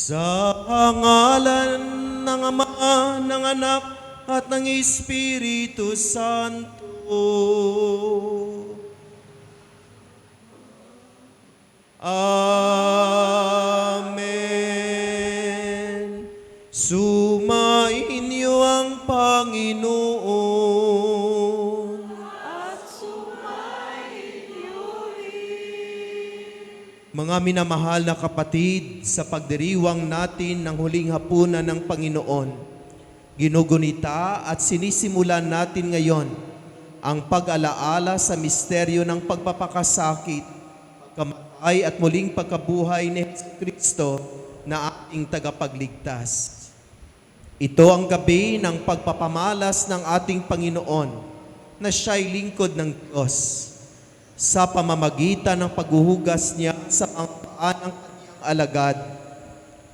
Sa ngalan ng Ama, ng Anak, at ng Espiritu Santo. Amen. Sumainyo ang Panginoon. At sumainyo rin. Mga minamahal na kapatid, sa pagdiriwang natin ng huling hapunan ng Panginoon, ginugunita at sinisimulan natin ngayon ang pag-alaala sa misteryo ng pagpapakasakit, kamatay at muling pagkabuhay ni Jesucristo na ating tagapagligtas. Ito ang gabi ng pagpapamalas ng ating Panginoon na siya'y lingkod ng Diyos sa pamamagitan ng paghuhugas niya sa mga paa ng kanyang alagad.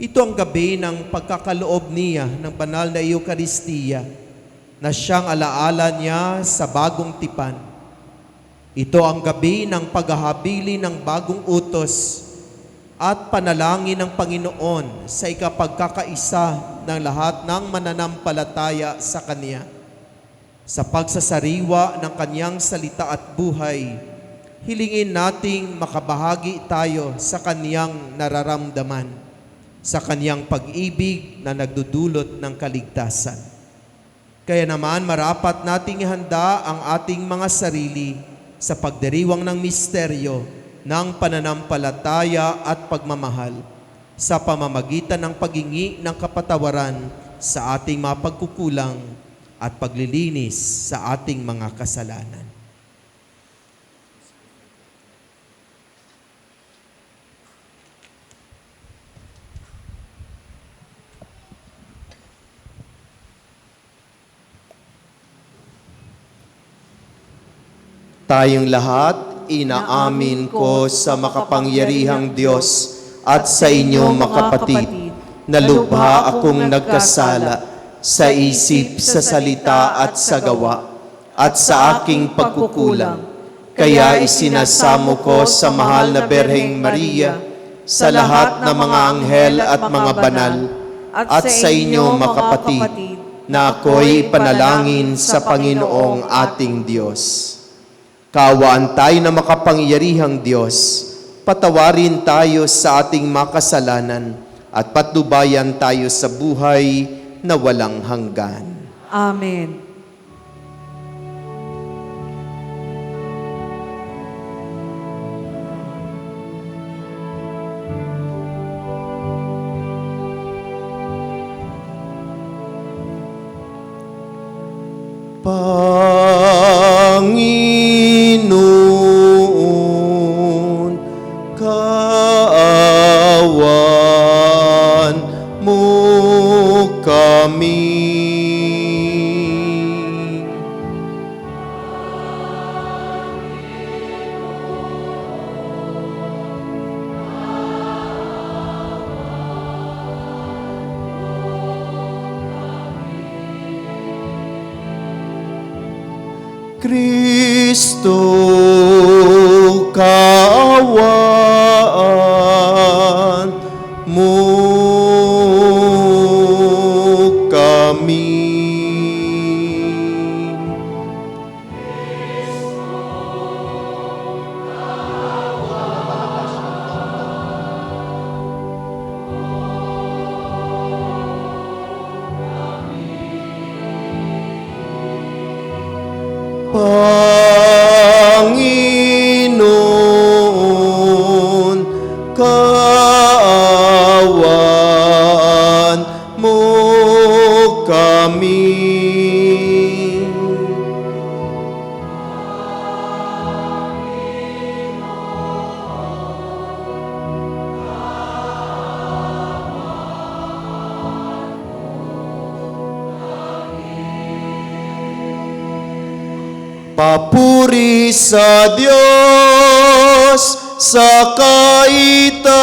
Ito ang gabi ng pagkakaloob niya ng banal na Eucharistia na siyang alaala niya sa bagong tipan. Ito ang gabi ng paghahabili ng bagong utos at panalangin ng Panginoon sa ikapagkakaisa ng lahat ng mananampalataya sa Kanya. Sa pagsasariwa ng Kanyang salita at buhay, hilingin nating makabahagi tayo sa Kanyang nararamdaman, sa Kanyang pag-ibig na nagdudulot ng kaligtasan. Kaya naman marapat nating ihanda ang ating mga sarili sa pagdiriwang ng misteryo ng pananampalataya at pagmamahal sa pamamagitan ng paghingi ng kapatawaran sa ating mga pagkukulang at paglilinis sa ating mga kasalanan. Tayong lahat, inaamin ko sa makapangyarihang Diyos at sa inyo mga kapatid, na lubha akong nagkasala sa isip, sa salita at sa gawa, at sa aking pagkukulang. Kaya isinasamo ko sa mahal na Berheng Maria, sa lahat ng mga anghel at mga banal, at sa inyo mga kapatid, na ako'y panalangin sa Panginoong ating Diyos. Kaawaan tayo na makapangyarihang Diyos, patawarin tayo sa ating makasalanan at patnubayan tayo sa buhay na walang hanggan. Amen. Panginoon, kaawan mo kami. Kristo, kaawaan mo kami. Panginoon, kaawaan mo kami. Papuri sa Diyos sa kaitaasan.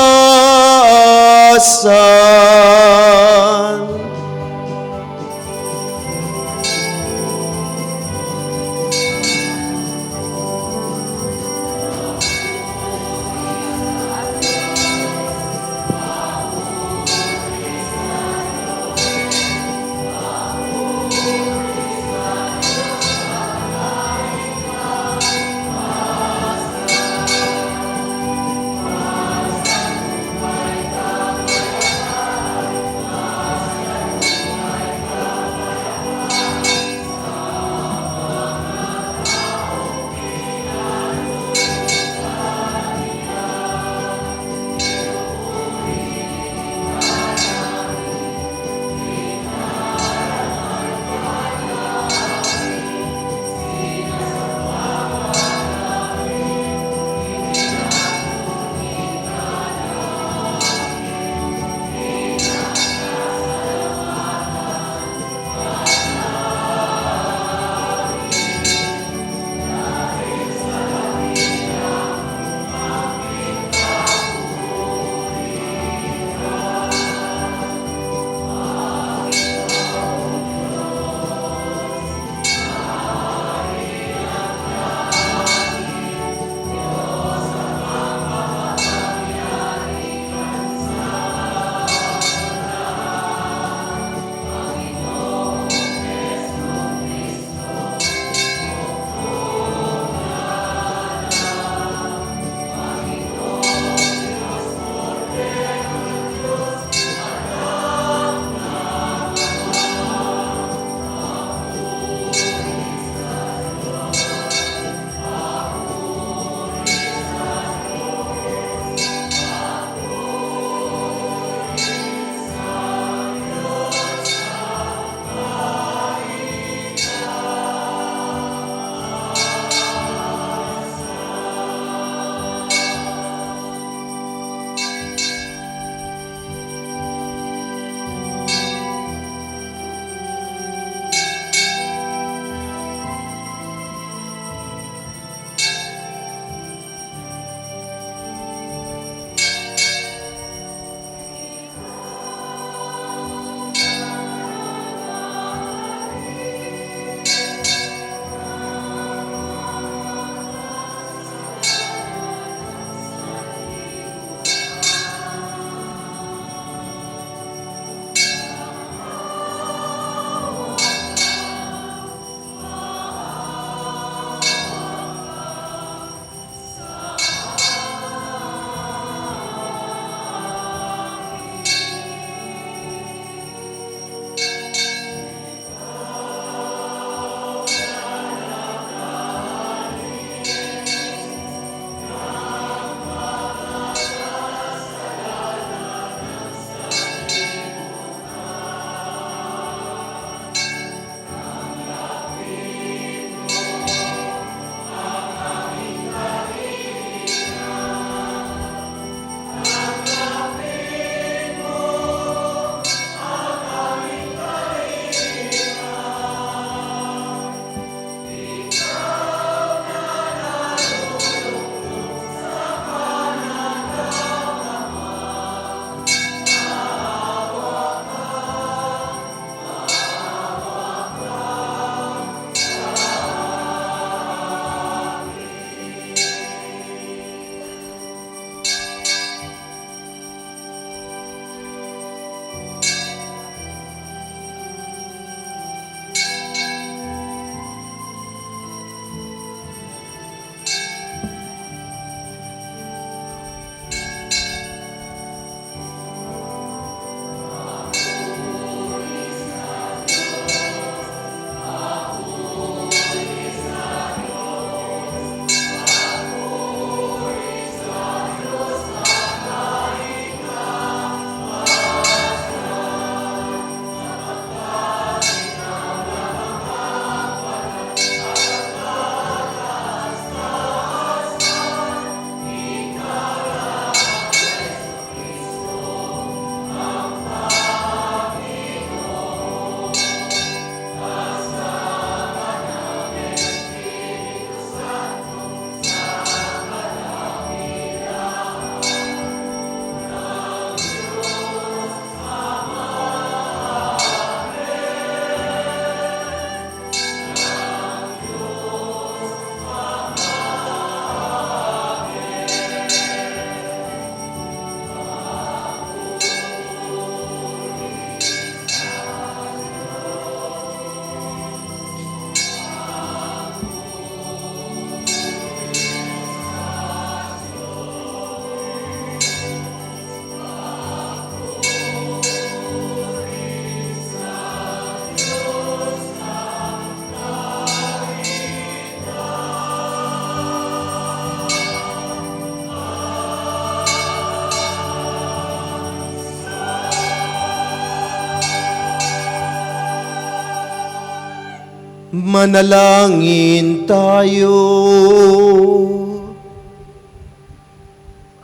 Manalangin tayo.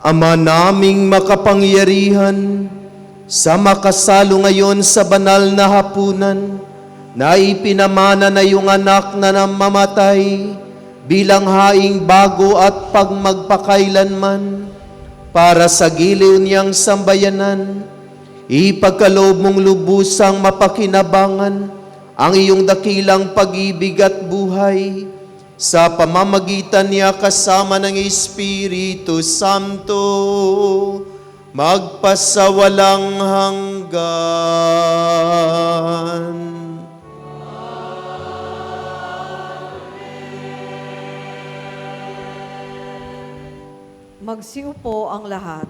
Ama naming makapangyarihan, sa makasalo ngayon sa banal na hapunan, na ipinamana na iyong anak na namamatay bilang haing bago at pagmagpakailanman para sa giliw niyang sambayanan, ipagkaloob mong lubusang mapakinabangan ang iyong dakilang pag-ibig at buhay sa pamamagitan niya kasama ng Espiritu Santo, magpasawalang hanggan. Magsiupo ang lahat.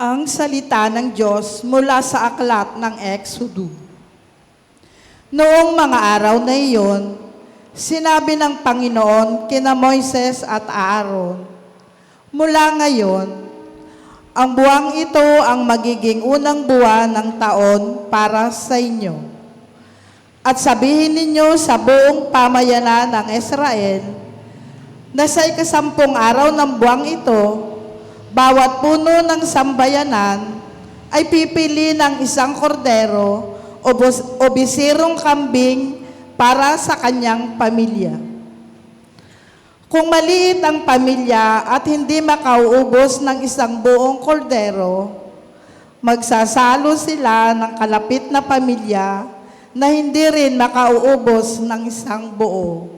Ang salita ng Diyos mula sa aklat ng Exodo. Noong mga araw na iyon, sinabi ng Panginoon kina Moises at Aaron, "Mula ngayon, ang buwang ito ang magiging unang buwan ng taon para sa inyo. At sabihin ninyo sa buong pamayanan ng Israel na sa ikasampung araw ng buwang ito, bawat puno ng sambayanan ay pipili ng isang kordero o bisirong kambing para sa kanyang pamilya. Kung maliit ang pamilya at hindi makauubos ng isang buong kordero, magsasalo sila ng kalapit na pamilya na hindi rin makauubos ng isang buo.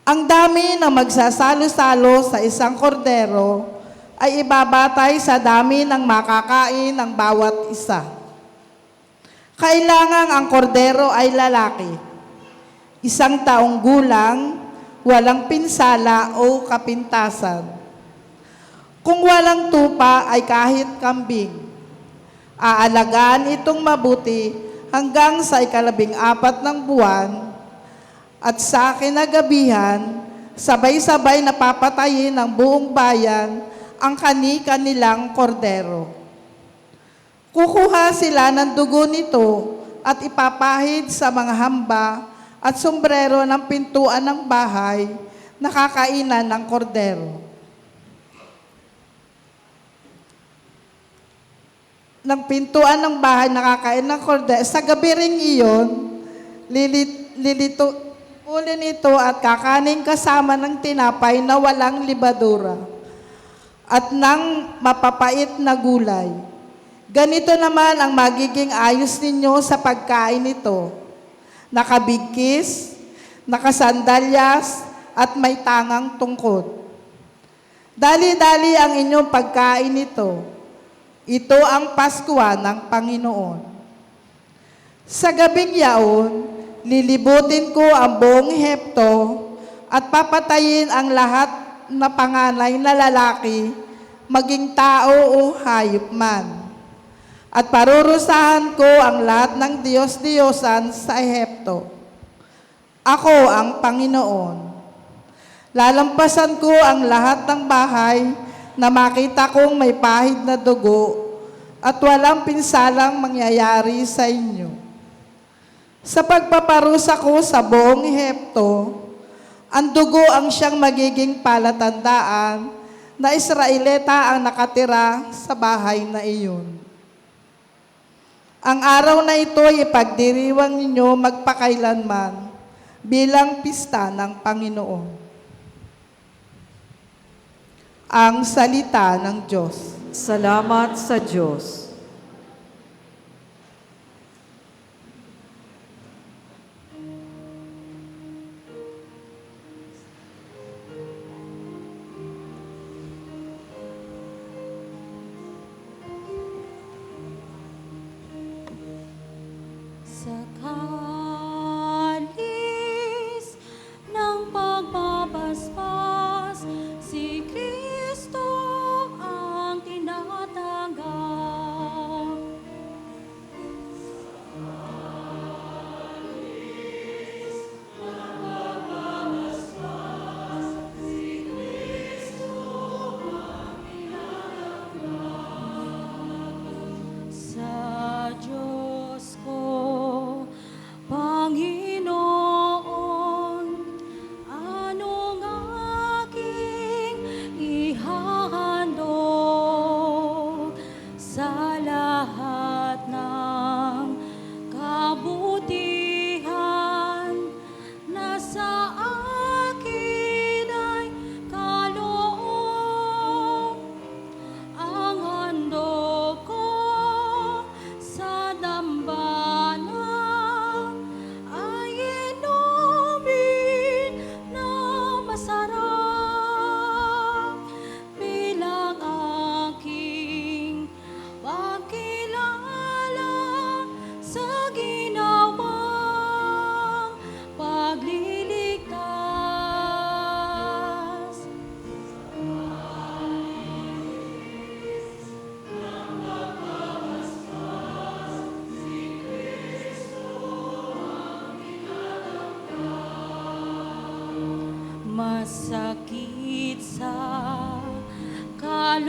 Ang dami ng magsasalo-salo sa isang kordero ay ibabatay sa dami ng makakain ng bawat isa. Kailangang ang kordero ay lalaki, 1 taong gulang, walang pinsala o kapintasan. Kung walang tupa ay kahit kambing. Aalagaan itong mabuti hanggang sa 14 ng buwan, at sa kinagabihan, sabay-sabay na papatayin ng buong bayan ang kani-kanilang kordero. Kukuha sila ng dugo nito at ipapahid sa mga hamba at sombrero ng pintuan ng bahay na kakainan ng kordero. Ng pintuan ng bahay na kakain ng kordero. Sa gabi ring iyon, ulin ito at kakanin kasama ng tinapay na walang libadura at ng mapapait na gulay. Ganito naman ang magiging ayos ninyo sa pagkain nito: nakabigkis, nakasandalyas, at may tangang tungkod. Dali-dali ang inyong pagkain nito. Ito ang Pasko ng Panginoon. Sa gabing yaon, lilibutin ko ang buong Ehipto at papatayin ang lahat na panganay na lalaki, maging tao o hayop man. At parurusahan ko ang lahat ng Diyos-Diyosan sa Ehipto. Ako ang Panginoon. Lalampasan ko ang lahat ng bahay na makita kong may pahid na dugo at walang pinsalang mangyayari sa inyo. Sa pagpaparusa ko sa buong Ehipto, ang dugo ang siyang magiging palatandaan na Israelita ang nakatira sa bahay na iyon. Ang araw na ito ay ipagdiriwang ninyo magpakailanman bilang pista ng Panginoon. Ang salita ng Diyos. Salamat sa Diyos. Sa kalis masakit sa kalooban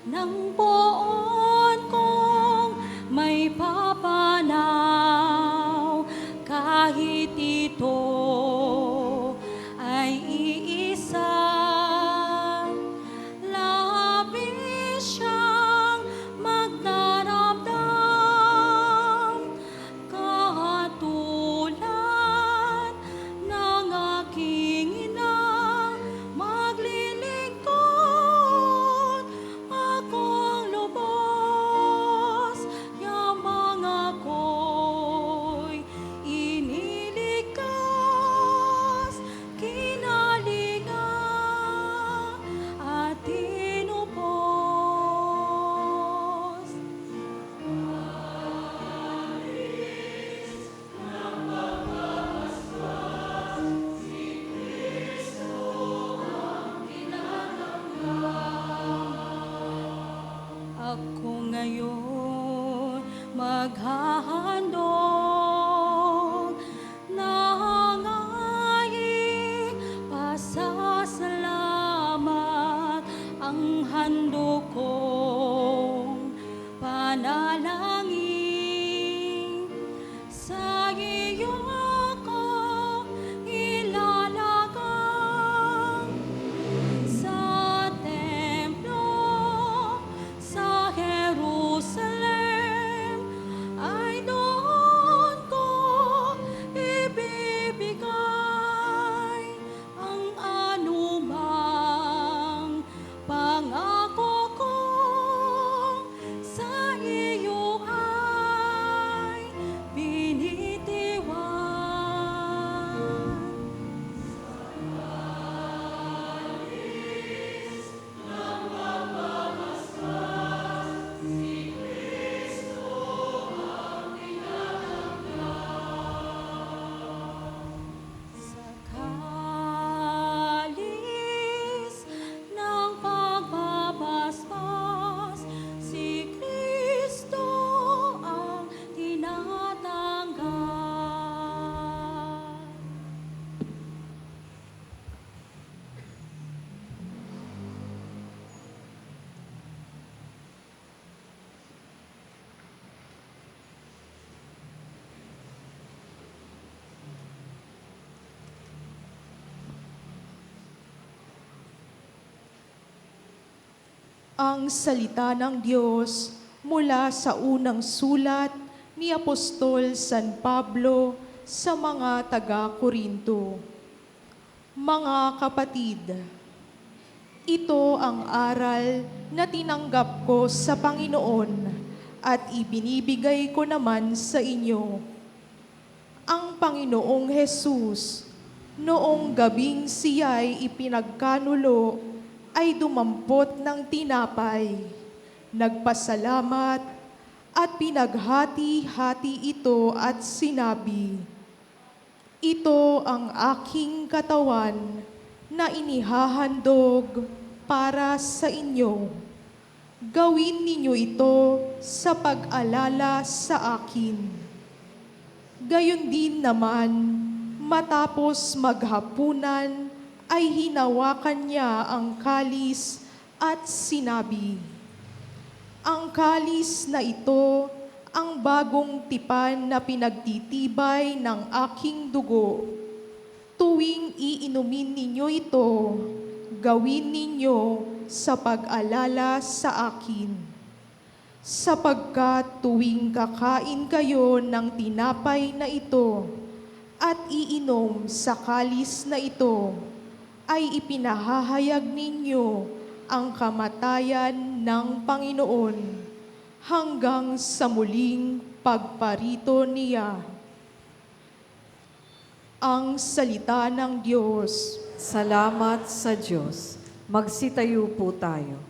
ng poon kong may papanaw kahit ito ay iisa. Labis siyang magdaramdam katulad ng aking ina. Maglilingkod akong lubos, yamang ako'y iniligtas, kinalinga at tinupos. Ako ngayon maghahandog ng aking pasasalamat, ang handog kong panalangin. Sa iyo ako ilalagang sa templo sa Jerusalem, ay doon ko ibibigay ang anumang pangako ko. Sa iyo ay binitiwan. Sa kalis ng pagbabasbas, si Kristo ang tinatanggal. Ang salita ng Diyos mula sa unang sulat ni Apostol San Pablo sa mga taga-Korinto. Mga kapatid, ito ang aral na tinanggap ko sa Panginoon at ibinibigay ko naman sa inyo. Ang Panginoong Hesus, noong gabing siya'y ipinagkanulo, ay dumampot ng tinapay, nagpasalamat at pinaghati-hati ito at sinabi, "Ito ang aking katawan na inihahandog para sa inyo. Gawin ninyo ito sa pag-alala sa akin." Gayon din naman, matapos maghapunan, ay hinawakan niya ang kalis at sinabi, "Ang kalis na ito ang bagong tipan na pinagtitibay ng aking dugo. Tuwing iinumin ninyo ito, gawin ninyo sa pag-alala sa akin. Sapagkat tuwing kakain kayo ng tinapay na ito at iinom sa kalis na ito, ay ipinahahayag ninyo ang kamatayan ng Panginoon hanggang sa muling pagparito niya." Ang salita ng Diyos. Salamat sa Diyos. Magsitayo po tayo.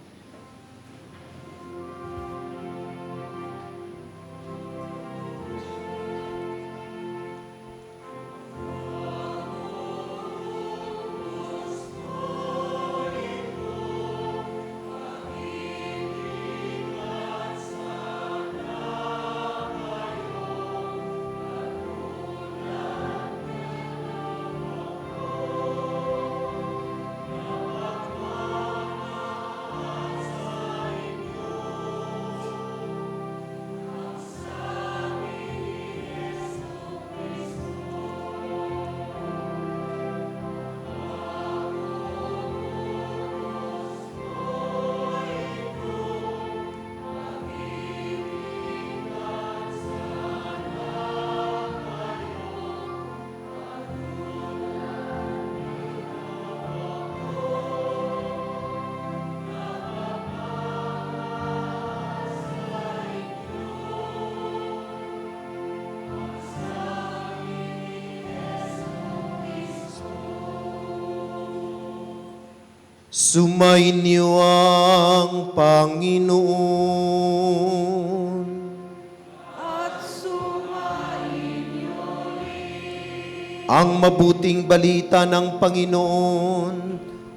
Sumainyo ang Panginoon. At sumainyo Ang mabuting balita ng Panginoon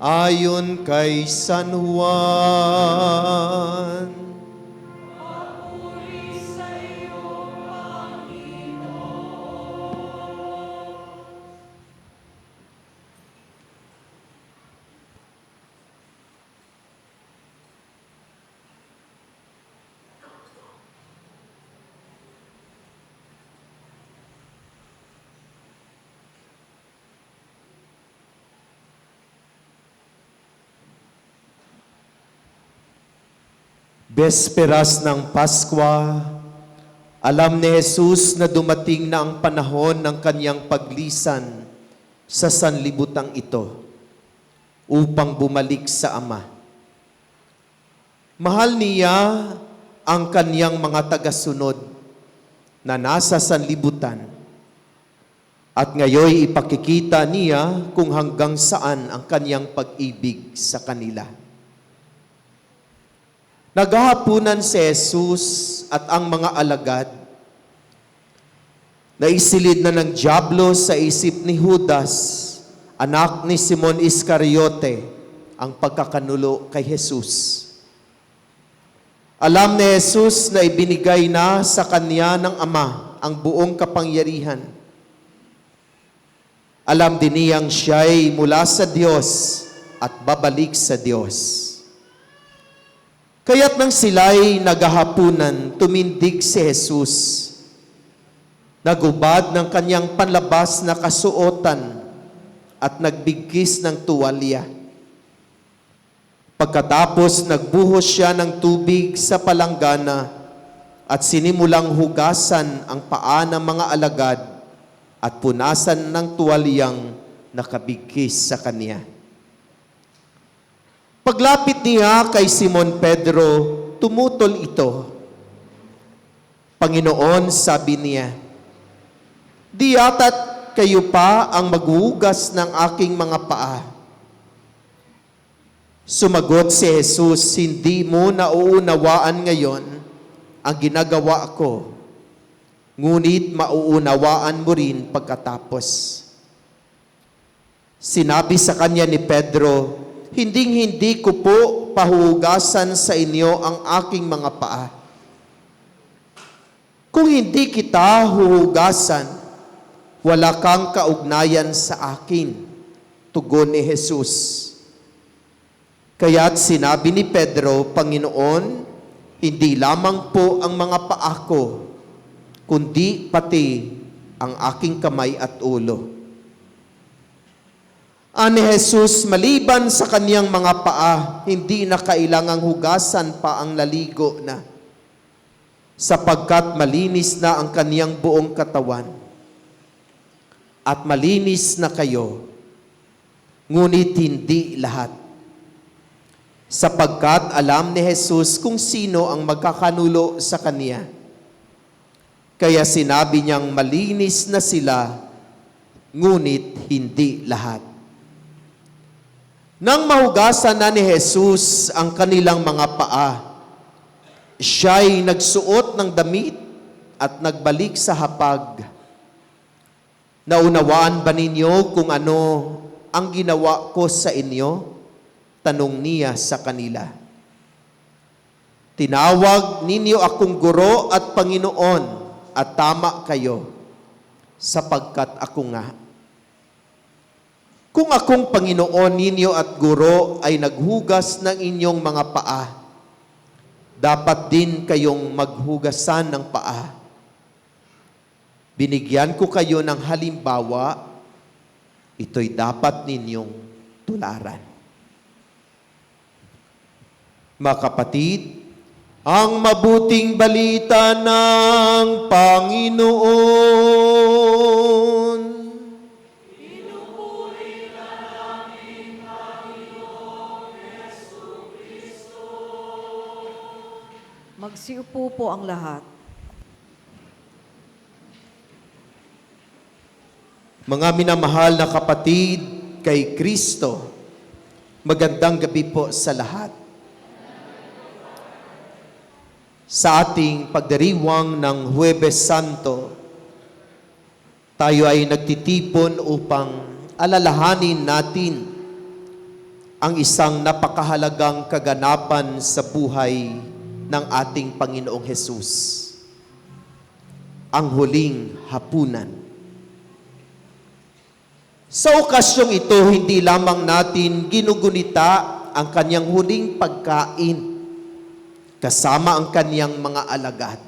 ayon kay San Juan. Besperas ng Pasko, alam ni Jesus na dumating na ang panahon ng kanyang paglisan sa sanlibutang ito upang bumalik sa Ama. Mahal niya ang kanyang mga tagasunod na nasa sanlibutan at ngayoy ipakikita niya kung hanggang saan ang kanyang pag-ibig sa kanila. Naghahapunan si Jesus at ang mga alagad. Naisilid na ng dyablo sa isip ni Judas, anak ni Simon Iscariote, ang pagkakanulo kay Jesus. Alam ni Jesus na ibinigay na sa kanya ng Ama ang buong kapangyarihan. Alam din niyang siya'y mula sa Diyos at babalik sa Diyos. Kaya't nang sila'y naghahapunan, tumindig si Jesus. Nagubad ng kanyang panlabas na kasuotan at nagbigkis ng tuwalya. Pagkatapos nagbuhos siya ng tubig sa palanggana at sinimulang hugasan ang paa ng mga alagad at punasan ng tuwalyang nakabigkis sa kanya. Paglapit niya kay Simon Pedro, tumutol ito. Panginoon, sabi niya, di yata't kayo pa ang maghuhugas ng aking mga paa. Sumagot si Jesus, hindi mo nauunawaan ngayon ang ginagawa ko, ngunit mauunawaan mo rin pagkatapos. Sinabi sa kanya ni Pedro, hindi ko po pahuhugasan sa inyo ang aking mga paa. Kung hindi kita huhugasan, wala kang kaugnayan sa akin, tugon ni Jesus. Kaya't sinabi ni Pedro, Panginoon, hindi lamang po ang mga paa ko, kundi pati ang aking kamay at ulo. Ani Jesus, maliban sa kaniyang mga paa, hindi na kailangang hugasan pa ang laligo na, sapagkat malinis na ang kaniyang buong katawan. At malinis na kayo, ngunit hindi lahat. Sapagkat alam ni Jesus kung sino ang magkakanulo sa kaniya. Kaya sinabi niyang malinis na sila, ngunit hindi lahat. Nang mahugasan na ni Jesus ang kanilang mga paa, siya'y nagsuot ng damit at nagbalik sa hapag. Naunawaan ba ninyo kung ano ang ginawa ko sa inyo? Tanong niya sa kanila. Tinawag ninyo akong guro at Panginoon at tama kayo, sapagkat ako nga. Kung akong Panginoon ninyo at guro ay naghugas ng inyong mga paa, dapat din kayong maghugasan ng paa. Binigyan ko kayo ng halimbawa, ito'y dapat ninyong tularan. Mga kapatid, ang mabuting balita ng Panginoon. Magsiupo po ang lahat. Mga minamahal na kapatid kay Kristo, Magandang gabi po sa lahat. Sa ating pagdiriwang ng Huwebes Santo, tayo ay nagtitipon upang alalahanin natin ang isang napakahalagang kaganapan sa buhay ng ating Panginoong Hesus, ang huling hapunan. Sa okasyong ito, hindi lamang natin ginugunita ang kanyang huling pagkain kasama ang kanyang mga alagad,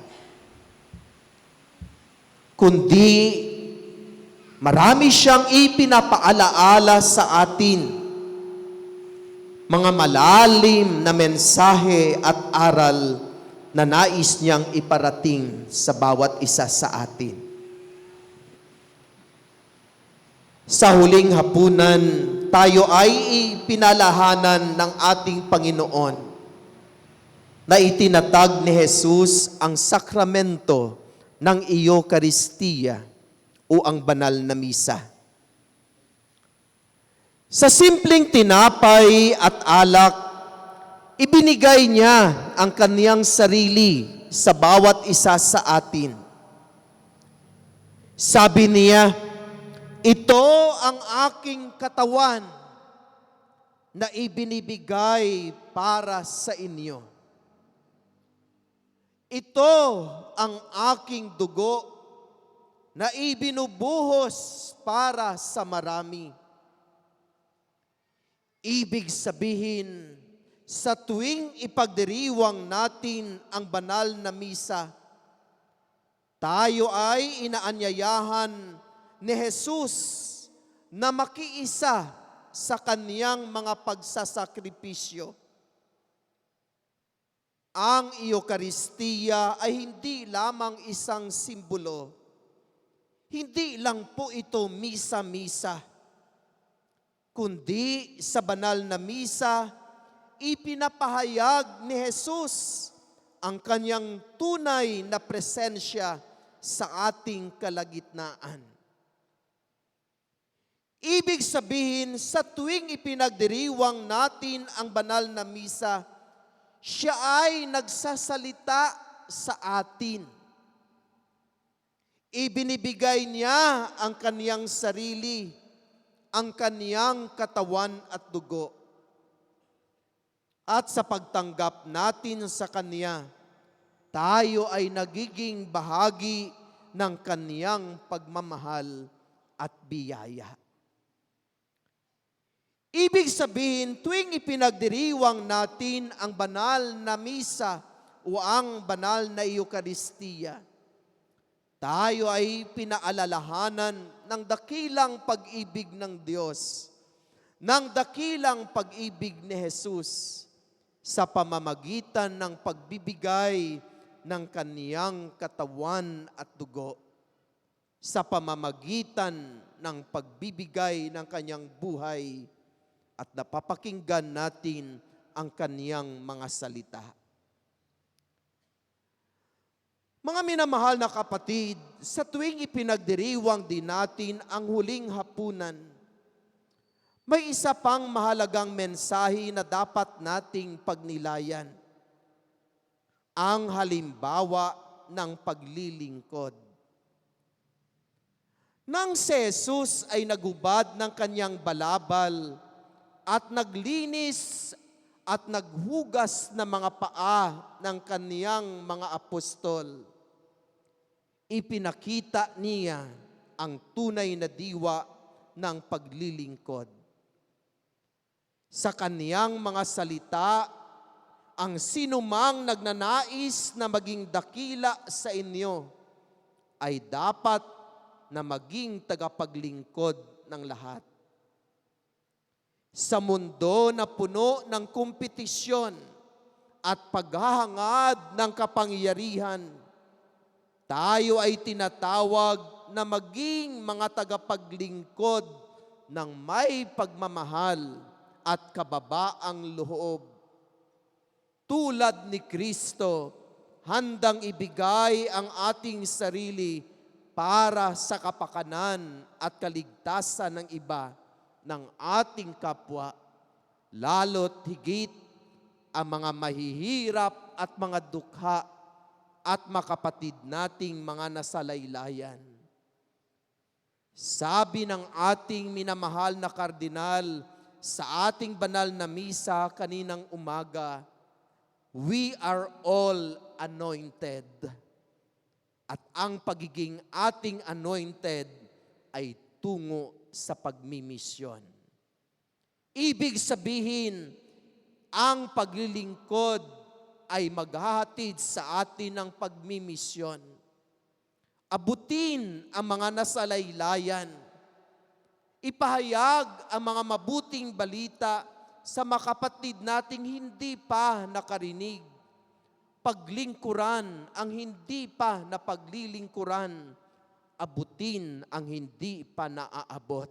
kundi marami siyang ipinapaalaala sa atin, mga malalim na mensahe at aral na nais niyang iparating sa bawat isa sa atin. Sa huling hapunan, tayo ay ipinalahanan ng ating Panginoon na itinatag ni Jesus ang sakramento ng Eucharistia o ang banal na misa. Sa simpleng tinapay at alak, ibinigay niya ang kaniyang sarili sa bawat isa sa atin. Sabi niya, ito ang aking katawan na ibinibigay para sa inyo. Ito ang aking dugo na ibinubuhos para sa marami. Ibig sabihin, sa tuwing ipagdiriwang natin ang banal na misa, tayo ay inaanyayahan ni Jesus na makiisa sa kaniyang mga pagsasakripisyo. Ang Eucharistia ay hindi lamang isang simbolo. Hindi lang po ito misa-misa, kundi sa banal na misa, ipinapahayag ni Jesus ang kanyang tunay na presensya sa ating kalagitnaan. Ibig sabihin, sa tuwing ipinagdiriwang natin ang banal na misa, siya ay nagsasalita sa atin. Ibinibigay niya ang kaniyang sarili, ang kaniyang katawan at dugo. At sa pagtanggap natin sa kaniya, tayo ay nagiging bahagi ng kaniyang pagmamahal at biyaya. Ibig sabihin, tuwing ipinagdiriwang natin ang banal na misa o ang banal na Eucharistia, tayo ay pinaalalahanan ng dakilang pag-ibig ng Diyos, ng dakilang pag-ibig ni Jesus sa pamamagitan ng pagbibigay ng kaniyang katawan at dugo, sa pamamagitan ng pagbibigay ng kanyang buhay, at napapakinggan natin ang kaniyang mga salita. Mga minamahal na kapatid, sa tuwing ipinagdiriwang din natin ang huling hapunan, may isa pang mahalagang mensahe na dapat nating pagnilayan. Ang halimbawa ng paglilingkod. Nang si Jesus ay nagubad ng kanyang balabal, at naglinis at naghugas ng mga paa ng kaniyang mga apostol, ipinakita niya ang tunay na diwa ng paglilingkod. Sa kaniyang mga salita, ang sinumang nagnanais na maging dakila sa inyo ay dapat na maging tagapaglingkod ng lahat. Sa mundo na puno ng kompetisyon at paghahangad ng kapangyarihan, tayo ay tinatawag na maging mga tagapaglingkod ng may pagmamahal at kababaang loob. Tulad ni Kristo, handang ibigay ang ating sarili para sa kapakanan at kaligtasan ng iba, ng ating kapwa, lalo't higit ang mga mahihirap at mga dukha at makapatid nating mga nasalaylayan. Sabi ng ating minamahal na kardinal sa ating banal na misa kaninang umaga, we are all anointed. At ang pagiging ating anointed ay tungo sa pagmimisyon. Ibig sabihin, ang paglilingkod ay maghahatid sa atin ng pagmimisyon. Abutin ang mga nasalaylayan. Ipahayag ang mga mabuting balita sa mga kapatid nating hindi pa nakarinig. Paglingkuran ang hindi pa napaglilingkuran. Abutin ang hindi pa naaabot.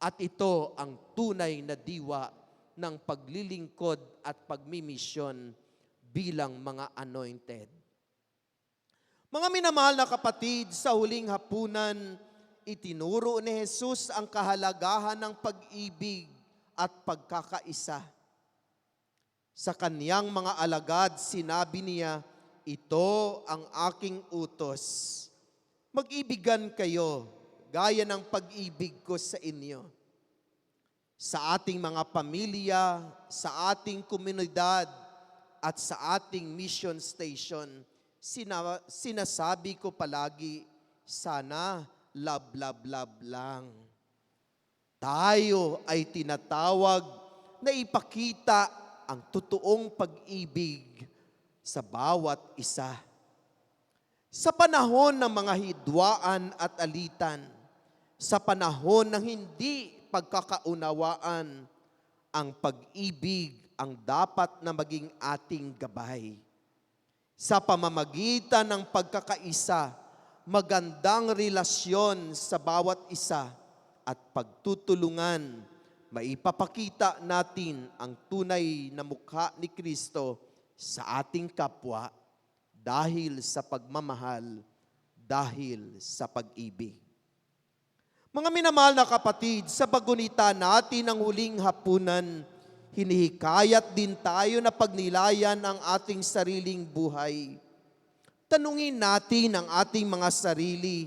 At ito ang tunay na diwa ng paglilingkod at pagmimisyon bilang mga anointed. Mga minamahal na kapatid, sa huling hapunan, itinuro ni Jesus ang kahalagahan ng pag-ibig at pagkakaisa. Sa kaniyang mga alagad, sinabi niya, ito ang aking utos. Mag-ibigan kayo, gaya ng pag-ibig ko sa inyo. Sa ating mga pamilya, sa ating komunidad, at sa ating mission station, sinasabi ko palagi, sana love, love, love lang. Tayo ay tinatawag na ipakita ang totoong pag-ibig sa bawat isa. Sa panahon ng mga hidwaan at alitan, sa panahon ng hindi pagkakaunawaan, ang pag-ibig ang dapat na maging ating gabay. Sa pamamagitan ng pagkakaisa, magandang relasyon sa bawat isa at pagtutulungan, maipapakita natin ang tunay na mukha ni Kristo sa ating kapwa dahil sa pagmamahal, dahil sa pag-ibig. Mga minamahal na kapatid, sa pagunita natin ng huling hapunan, hinihikayat din tayo na pagnilayan ang ating sariling buhay. Tanungin natin ang ating mga sarili,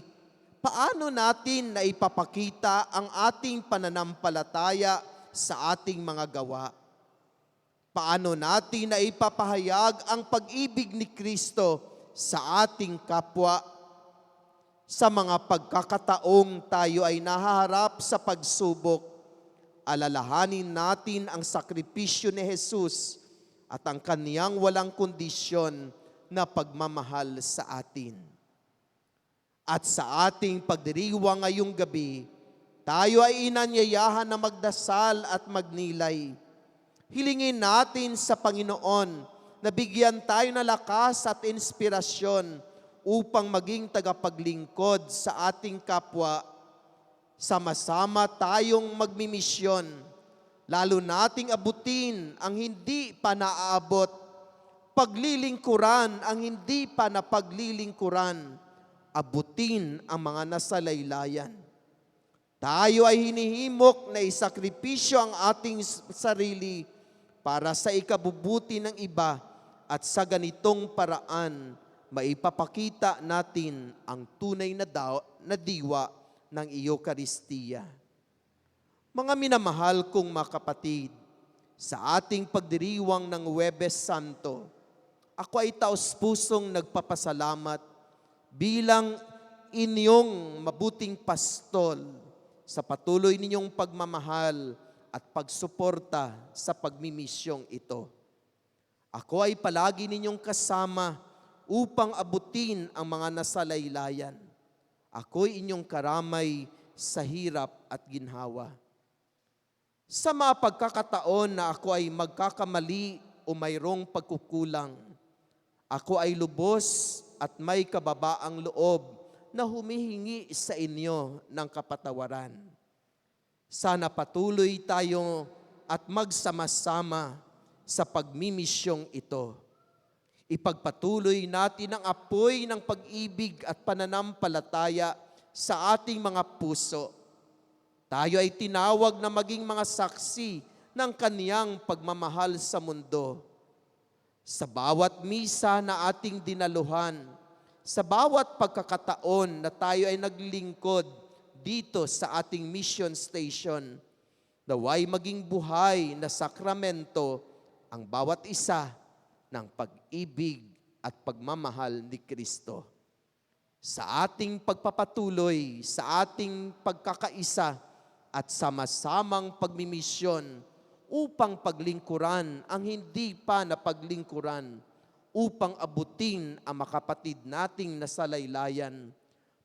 paano natin na ipapakita ang ating pananampalataya sa ating mga gawa? Paano natin na ipapahayag ang pag-ibig ni Kristo sa ating kapwa? Sa mga pagkakataong tayo ay nahaharap sa pagsubok, alalahanin natin ang sakripisyo ni Jesus at ang kaniyang walang kondisyon na pagmamahal sa atin. At sa ating pagdiriwang ngayong gabi, tayo ay inanyayahan na magdasal at magnilay. Hilingin natin sa Panginoon na bigyan tayo ng lakas at inspirasyon upang maging tagapaglingkod sa ating kapwa. Sama-sama tayong magmimisyon, lalo nating abutin ang hindi pa naaabot, paglilingkuran ang hindi pa napaglilingkuran, abutin ang mga nasalaylayan. Tayo ay hinihimok na isakripisyo ang ating sarili para sa ikabubuti ng iba at sa ganitong paraan, maipapakita natin ang tunay na diwa ng Eucharistia. Mga minamahal kong mga kapatid, sa ating pagdiriwang ng Huwebes Santo, ako ay taos-pusong nagpapasalamat bilang inyong mabuting pastol sa patuloy ninyong pagmamahal at pagsuporta sa pagmimisyong ito. Ako ay palagi ninyong kasama upang abutin ang mga nasalaylayan. Ako'y inyong karamay sa hirap at ginhawa. Sa mga pagkakataon na ako ay magkakamali o mayroong pagkukulang, ako ay lubos at may kababaang loob na humihingi sa inyo ng kapatawaran. Sana patuloy tayo at magsama-sama sa pagmimisyong ito. Ipagpatuloy natin ang apoy ng pag-ibig at pananampalataya sa ating mga puso. Tayo ay tinawag na maging mga saksi ng kaniyang pagmamahal sa mundo. Sa bawat misa na ating dinaluhan, sa bawat pagkakataon na tayo ay naglingkod dito sa ating mission station, naway maging buhay na sakramento ang bawat isa ng pag-ibig at pagmamahal ni Kristo. Sa ating pagpapatuloy, sa ating pagkakaisa at sama-samang pagmimisyon upang paglingkuran ang hindi pa napaglingkuran, upang abutin ang makapatid nating nasalaylayan,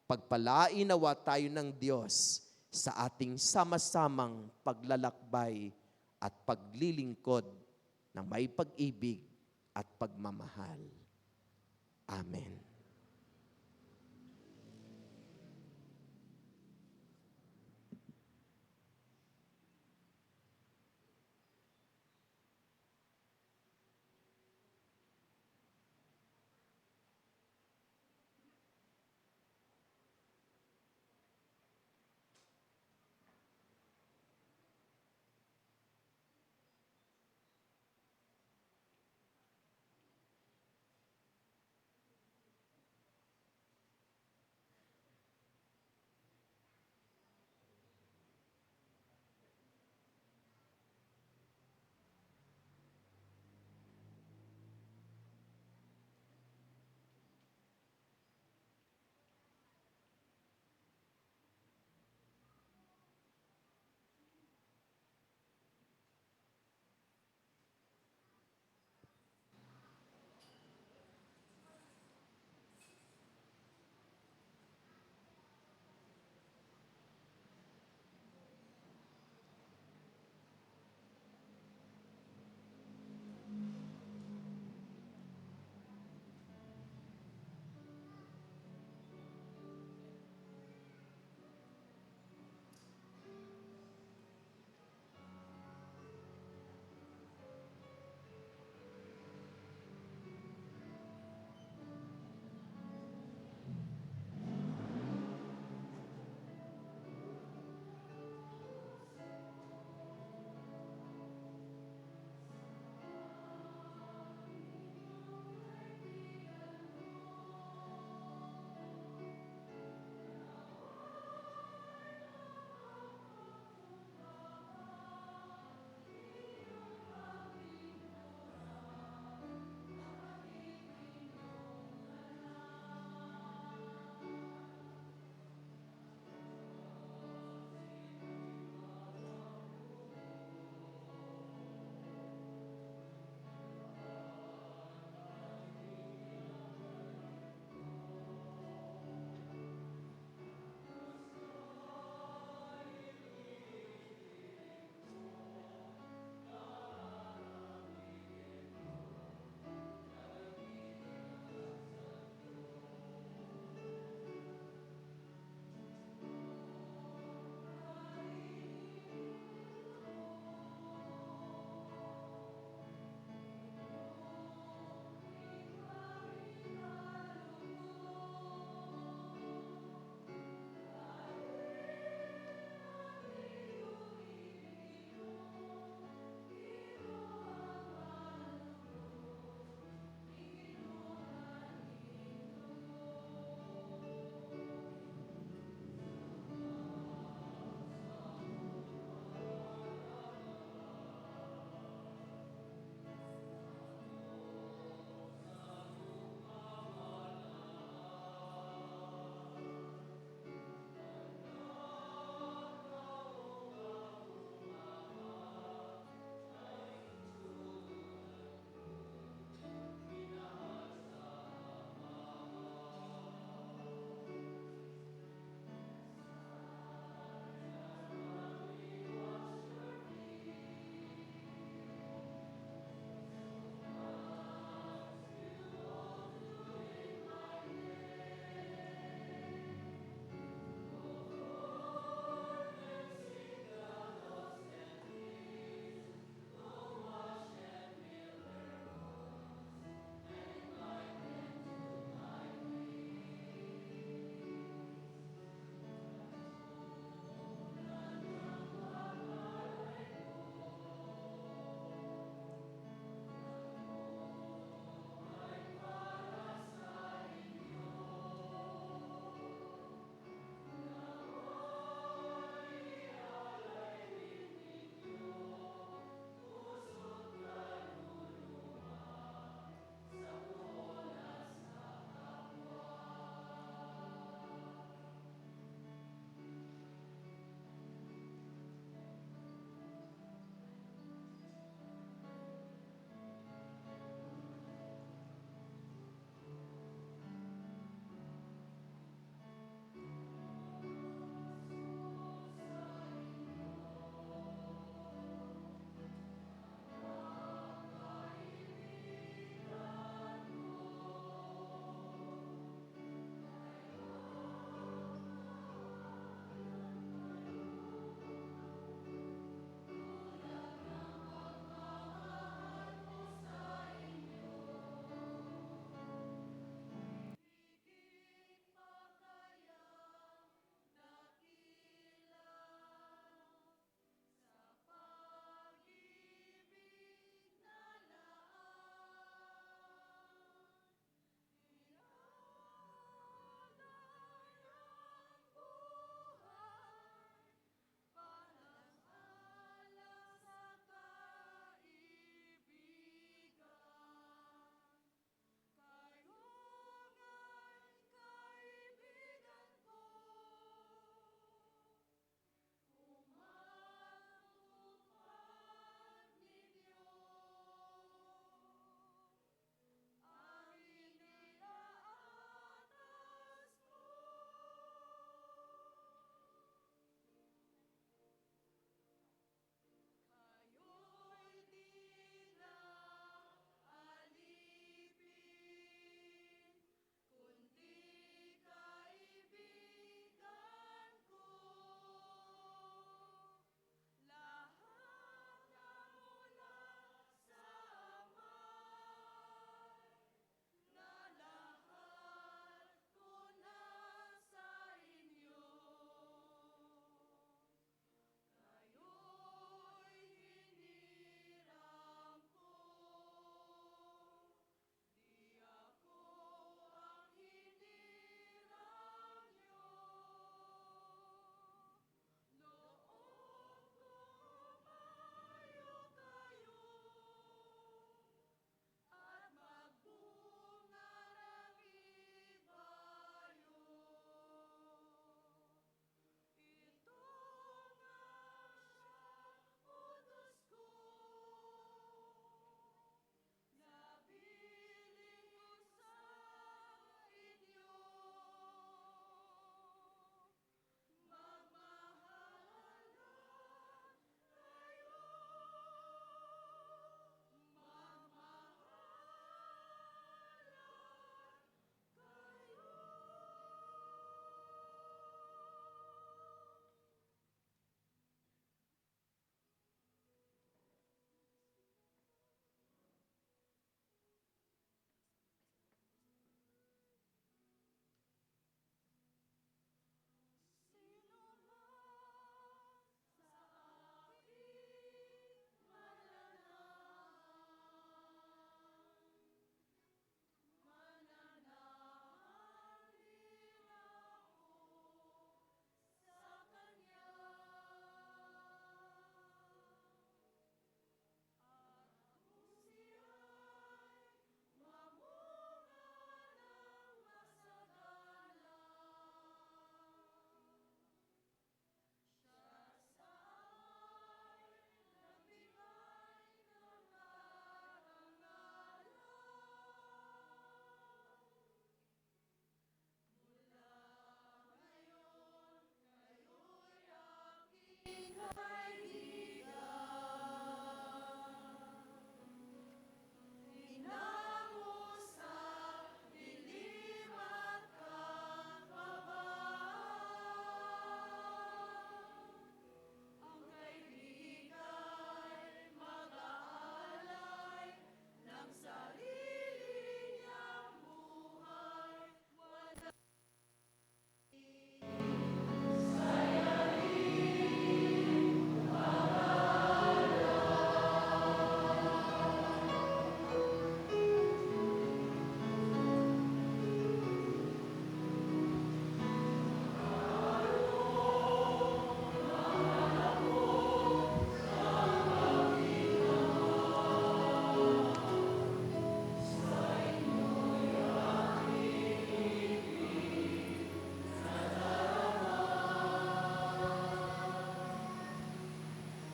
pagpalain nawa tayo ng Diyos sa ating sama-samang paglalakbay at paglilingkod ng may pag-ibig at pagmamahal. Amen.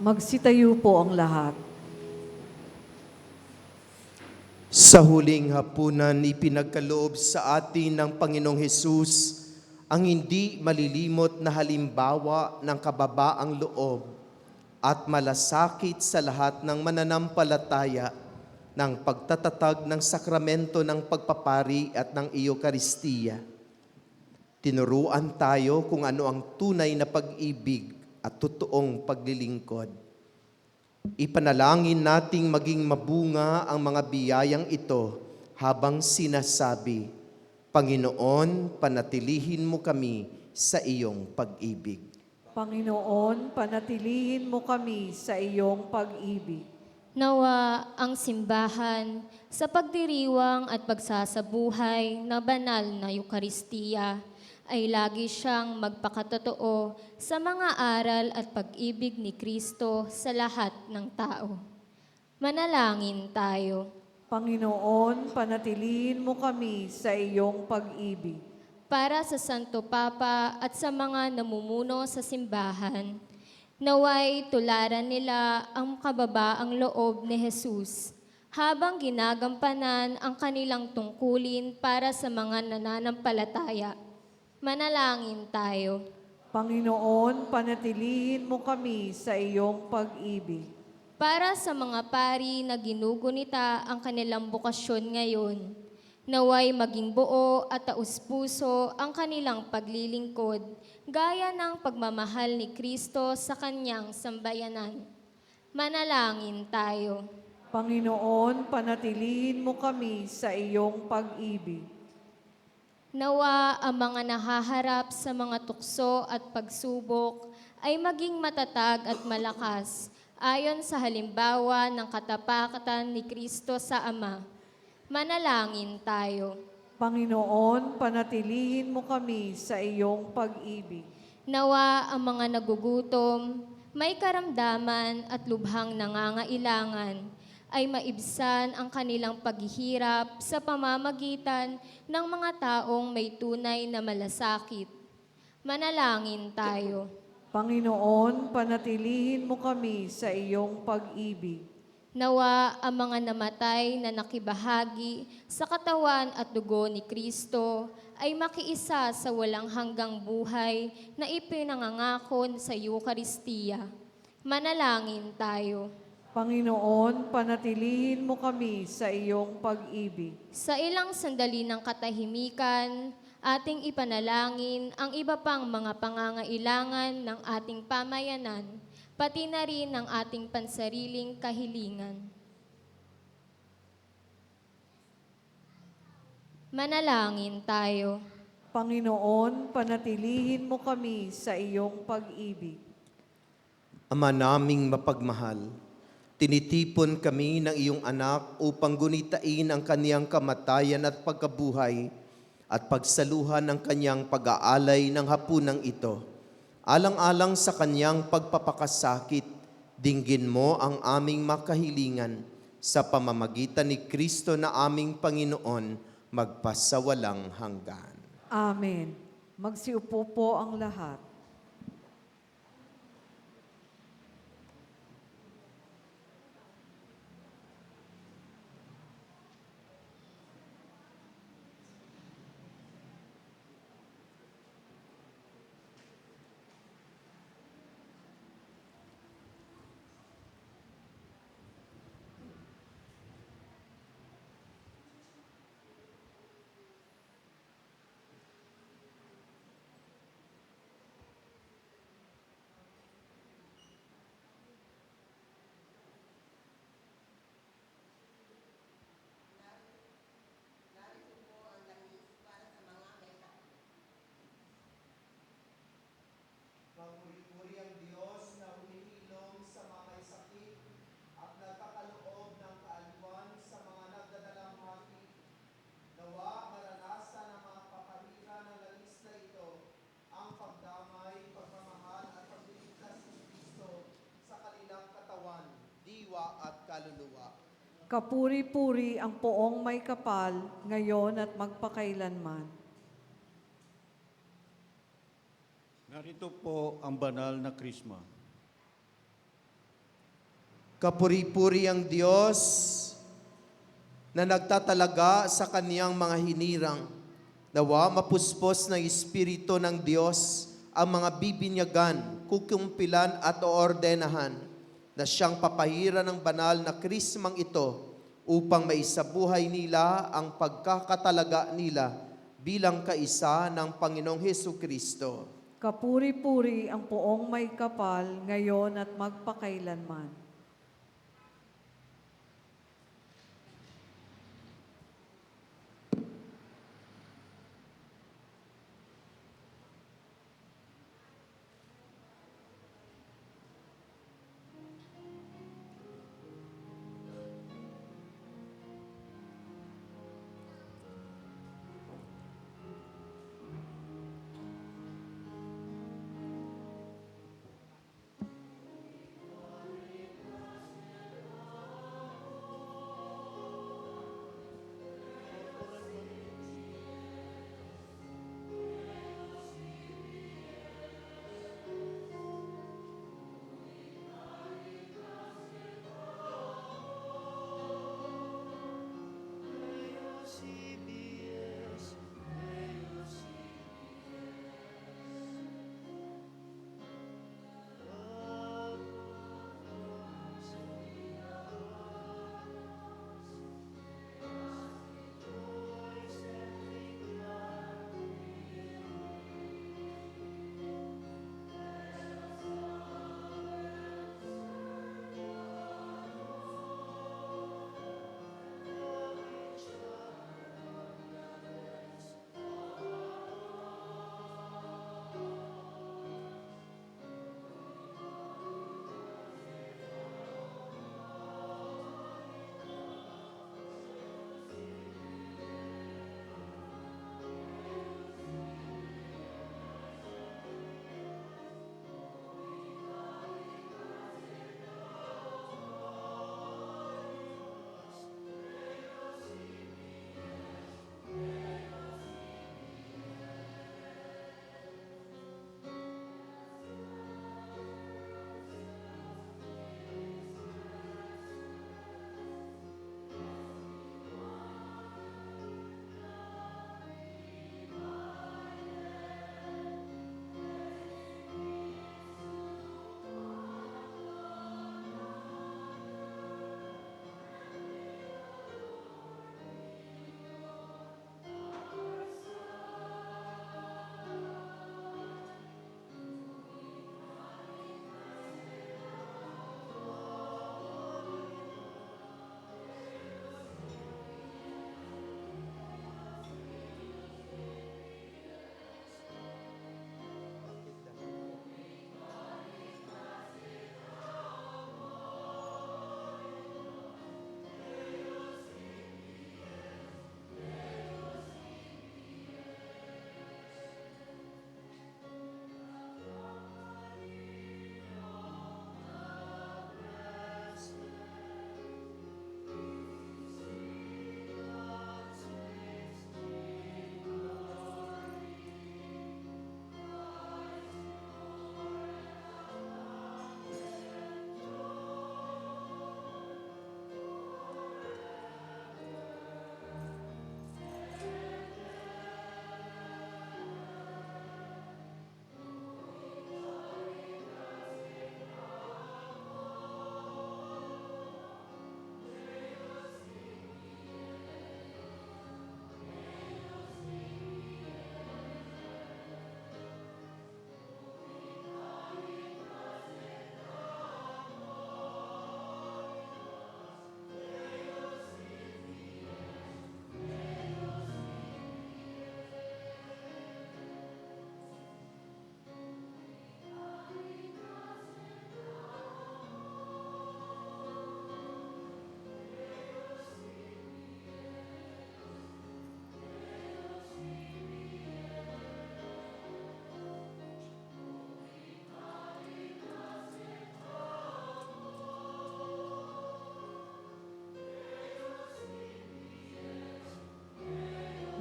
Magsitayo po ang lahat. Sa huling hapunan, ipinagkaloob sa atin ng Panginoong Hesus ang hindi malilimot na halimbawa ng kababaang loob at malasakit sa lahat ng mananampalataya ng pagtatatag ng sakramento ng pagpapari at ng Eucharistia. Tinuruan tayo kung ano ang tunay na pag-ibig at totoong paglilingkod. Ipanalangin nating maging mabunga ang mga biyayang ito habang sinasabi, Panginoon, panatilihin mo kami sa iyong pag-ibig. Panginoon, panatilihin mo kami sa iyong pag-ibig. Nawa ang simbahan sa pagdiriwang at pagsasabuhay na banal na Eucharistia ay lagi siyang magpakatotoo sa mga aral at pag-ibig ni Kristo sa lahat ng tao. Manalangin tayo. Panginoon, panatilihin mo kami sa iyong pag-ibig. Para sa Santo Papa at sa mga namumuno sa simbahan, naway tularan nila ang kababaang loob ni Jesus habang ginagampanan ang kanilang tungkulin para sa mga nananampalataya. Manalangin tayo. Panginoon, panatilihin mo kami sa iyong pag-ibig. Para sa mga pari na ginugunita ang kanilang bukasyon ngayon, naway maging buo at taus-puso ang kanilang paglilingkod, gaya ng pagmamahal ni Kristo sa kanyang sambayanan. Manalangin tayo. Panginoon, panatilihin mo kami sa iyong pag-ibig. Nawa ang mga nahaharap sa mga tukso at pagsubok ay maging matatag at malakas ayon sa halimbawa ng katapakatan ni Kristo sa Ama. Manalangin tayo. Panginoon, panatilihin mo kami sa iyong pag-ibig. Nawa ang mga nagugutom, may karamdaman at lubhang nangangailangan ay maibsan ang kanilang paghihirap sa pamamagitan ng mga taong may tunay na malasakit. Manalangin tayo. Panginoon, panatilihin mo kami sa iyong pag-ibig. Nawa ang mga namatay na nakibahagi sa katawan at dugo ni Kristo ay makiisa sa walang hanggang buhay na ipinangangako sa Eucharistia. Manalangin tayo. Panginoon, panatilihin mo kami sa iyong pag-ibig. Sa ilang sandali ng katahimikan, ating ipanalangin ang iba pang mga pangangailangan ng ating pamayanan, pati na rin ang ating pansariling kahilingan. Manalangin tayo. Panginoon, panatilihin mo kami sa iyong pag-ibig. Ama naming mapagmahal, tinitipon kami ng iyong anak upang gunitain ang kaniyang kamatayan at pagkabuhay at pagsaluhan ng kaniyang pag-aalay ng hapunang ito. Alang-alang sa kaniyang pagpapakasakit, dinggin mo ang aming makahilingan sa pamamagitan ni Kristo na aming Panginoon magpasawalang hanggan. Amen. Magsiupo po ang lahat. Magpuri-puri ang Diyos na humihilom sa mga may sakit at nagkakaloob ng kaaliwan sa mga nagdadalamhati. Nawa maranasan ng mga kapahira ng langis na ito ang pagdamay, pagmamahal at pagliligtas ni Kristo sa kanilang katawan, diwa at kaluluwa. Kapuri-puri ang poong may kapal, ngayon at magpakailanman. Narito po ang banal na Krisma. Kapuri-puri ang Diyos na nagtatalaga sa kaniyang mga hinirang. Nawa mapuspos ng Espiritu ng Diyos ang mga bibinyagan, kukumpilan at oordenahan na siyang papahiran ng banal na krismang ito upang maisabuhay nila ang pagkakatalaga nila bilang kaisa ng Panginoong Hesukristo. Kapuri-puri ang poong may kapal, ngayon at magpakailanman.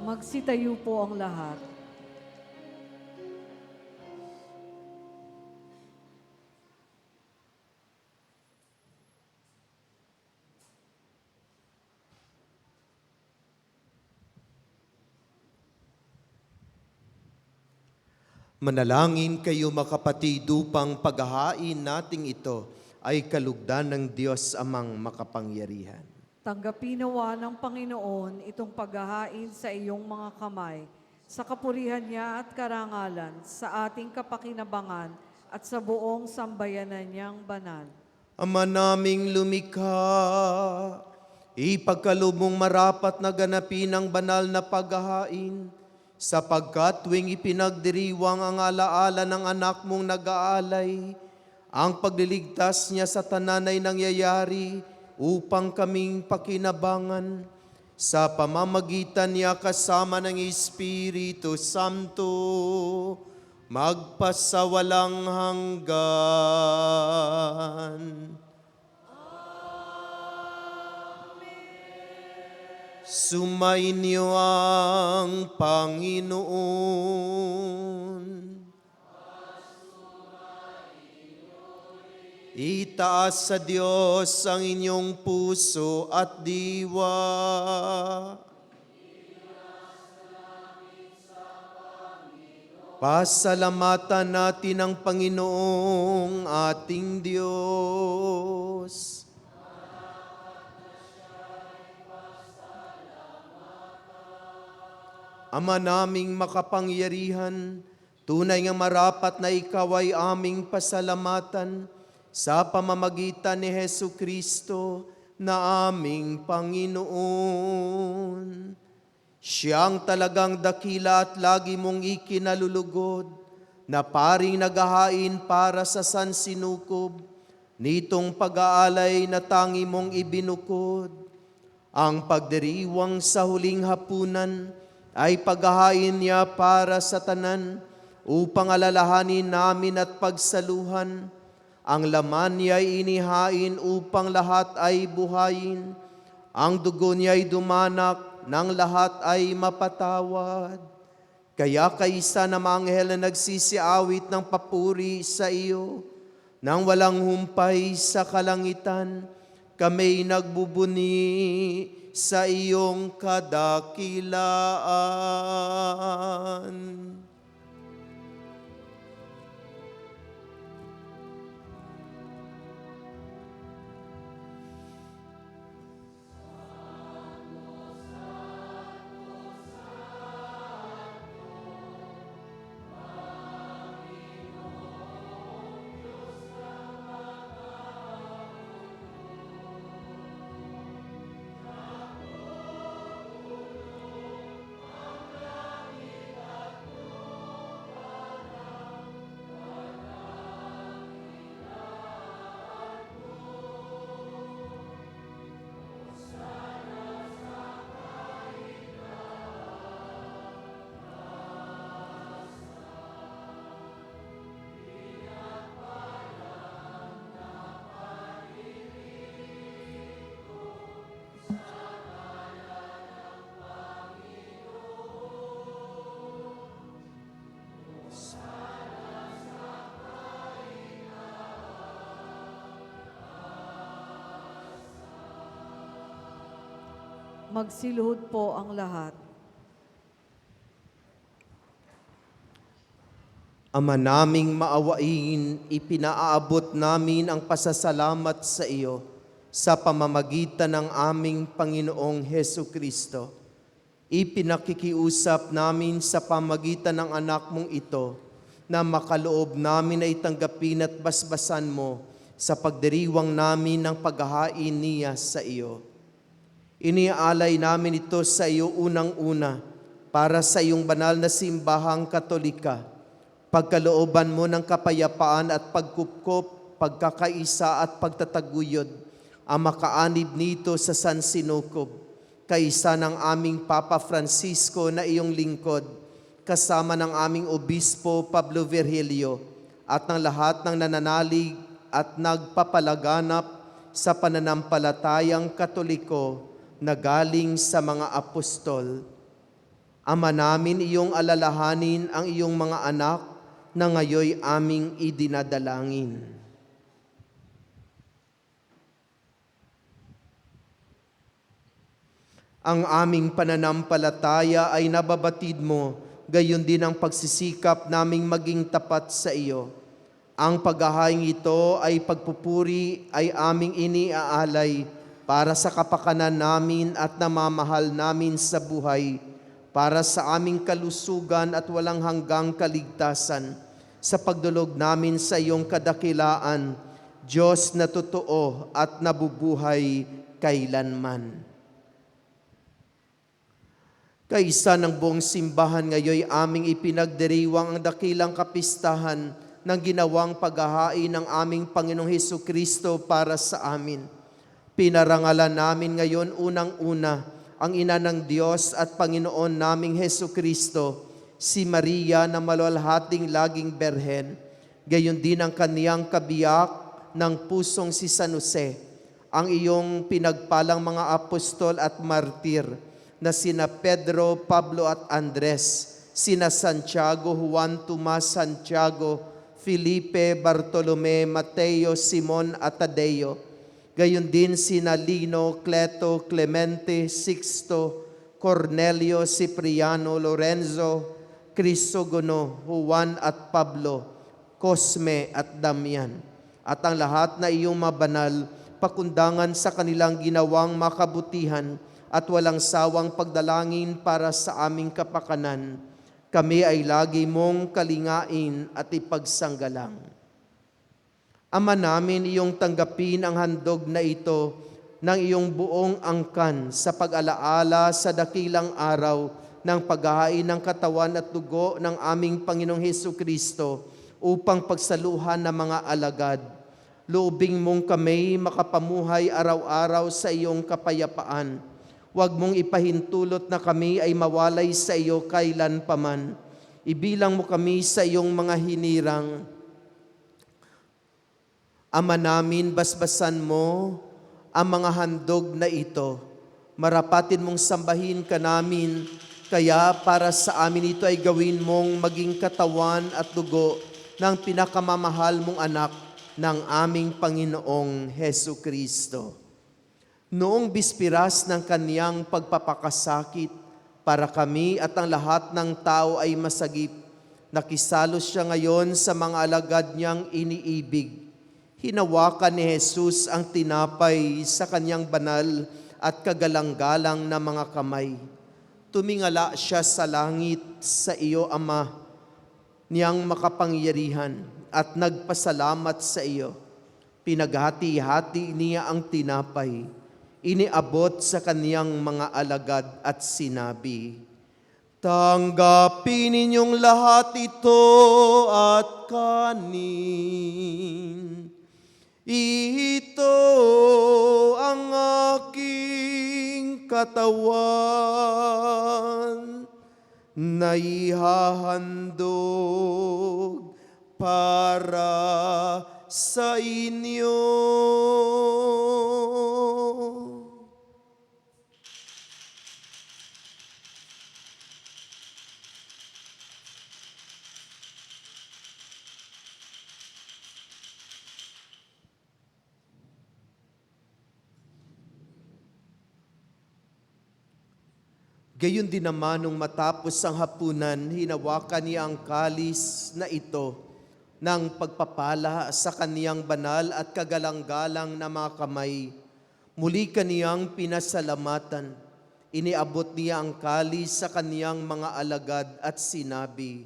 Magsitayo po ang lahat. Manalangin kayo makapatid upang paghahain nating ito ay kalugdan ng Diyos amang makapangyarihan. Tanggapin nawa ng Panginoon itong paghahain sa iyong mga kamay, sa kapurihan niya at karangalan, sa ating kapakinabangan at sa buong sambayanan niyang banal. Ama naming lumikha, ipagkaloob mong marapat na ganapin ang banal na paghahain, sapagkat tuwing ipinagdiriwang ang alaala ng anak mong nag-aalay, ang pagliligtas niya sa tanan ay nangyayari upang kaming pakinabangan sa pamamagitan niya kasama ng Espiritu Santo, magpasawalang hanggan. Sumainyo ang Panginoon. Itaas sa Diyos ang inyong puso at diwa. Pasalamatan natin ang Panginoong ating Diyos. Ama naming makapangyarihan, tunay nga marapat na ikaw ay aming pasalamatan sa pamamagitan ni Hesu Kristo na aming Panginoon. Siyang talagang dakila at lagi mong ikinalulugod, na paring naghahain para sa sansinukob, nitong pag-aalay na tangi mong ibinukod. Ang pagdiriwang sa huling hapunan ay paghahain niya para sa tanan, upang alalahanin namin at pagsaluhan. Ang laman niya ay inihain upang lahat ay buhayin. Ang dugo niya ay dumanak nang lahat ay mapatawad. Kaya kaisa na mga anghel na nagsisiawit ng papuri sa iyo, nang walang humpay sa kalangitan, kami nagbubuni sa iyong kadakilaan. Magsiluhod po ang lahat. Ama naming maawain, ipinaaabot namin ang pasasalamat sa iyo sa pamamagitan ng aming Panginoong Hesu Kristo. Ipinakikiusap namin sa pamamagitan ng anak mong ito na makaloob namin ay tanggapin at basbasan mo sa pagdiriwang namin ng paghahain niya sa iyo. Iniaalay namin ito sa iyo unang-una para sa iyong banal na simbahang Katolika. Pagkalooban mo ng kapayapaan at pagkupkop, pagkakaisa at pagtataguyod ang makaanib nito sa sansinukob, kaisa ng aming Papa Francisco na iyong lingkod, kasama ng aming Obispo Pablo Virgilio at ng lahat ng nananalig at nagpapalaganap sa pananampalatayang Katoliko na galing sa mga apostol. Ama namin, iyong alalahanin ang iyong mga anak na ngayoy aming idinadalangin. Ang aming pananampalataya ay nababatid mo gayon din ang pagsisikap naming maging tapat sa iyo. Ang paghahaing ito ay pagpupuri ay aming iniaalay para sa kapakanan namin at namamahal namin sa buhay, para sa aming kalusugan at walang hanggang kaligtasan, sa pagdulog namin sa iyong kadakilaan, Diyos na totoo at nabubuhay kailanman. Kaisa ng buong simbahan ngayon aming ipinagdiriwang ang dakilang kapistahan ng ginawang paghahain ng aming Panginoong Hesukristo para sa amin. Pinarangalan namin ngayon unang-una ang Ina ng Diyos at Panginoon naming Hesukristo, si Maria na maluwalhating laging berhen, gayon din ang kaniyang kabiyak ng pusong si San Jose, ang iyong pinagpalang mga apostol at martir na sina Pedro, Pablo at Andres, sina Santiago, Juan, Tomas, Santiago, Felipe, Bartolome, Mateo, Simon at Tadeo, gayon din sina Lino, Cleto, Clemente, Sixto, Cornelio, Cipriano, Lorenzo, Crisogono, Juan at Pablo, Cosme at Damian, at ang lahat na iyong mabanal, pakundangan sa kanilang ginawang makabutihan at walang sawang pagdalangin para sa aming kapakanan. Kami ay lagi mong kalingain at ipagsanggalang. Ama namin, iyong tanggapin ang handog na ito ng iyong buong angkan sa pag-alaala sa dakilang araw ng paghahain ng katawan at dugo ng aming Panginoong Hesukristo upang pagsaluhan ng mga alagad. Loobing mong kami makapamuhay araw-araw sa iyong kapayapaan. Huwag mong ipahintulot na kami ay mawalay sa iyo kailanpaman. Ibilang mo kami sa iyong mga hinirang. Ama namin, basbasan mo ang mga handog na ito. Marapatin mong sambahin ka namin, kaya para sa amin ito ay gawin mong maging katawan at dugo ng pinakamamahal mong anak, ng aming Panginoong Hesukristo. Noong bispiras ng kaniyang pagpapakasakit, para kami at ang lahat ng tao ay masagip, nakisalos siya ngayon sa mga alagad niyang iniibig. Hinawakan ni Jesus ang tinapay sa kaniyang banal at kagalang-galang na mga kamay. Tumingala siya sa langit sa iyo, Ama, niyang makapangyarihan, at nagpasalamat sa iyo. Pinaghati-hati niya ang tinapay, iniabot sa kaniyang mga alagad at sinabi, "Tanggapin ninyong lahat ito at kanin. Ito ang aking katawan na ihahandog para sa inyo." Gayon din naman nung matapos ang hapunan, hinawakan niya ang kalis na ito ng pagpapala sa kaniyang banal at kagalang-galang na mga kamay. Muli kaniyang pinasalamatan. Iniabot niya ang kalis sa kaniyang mga alagad at sinabi,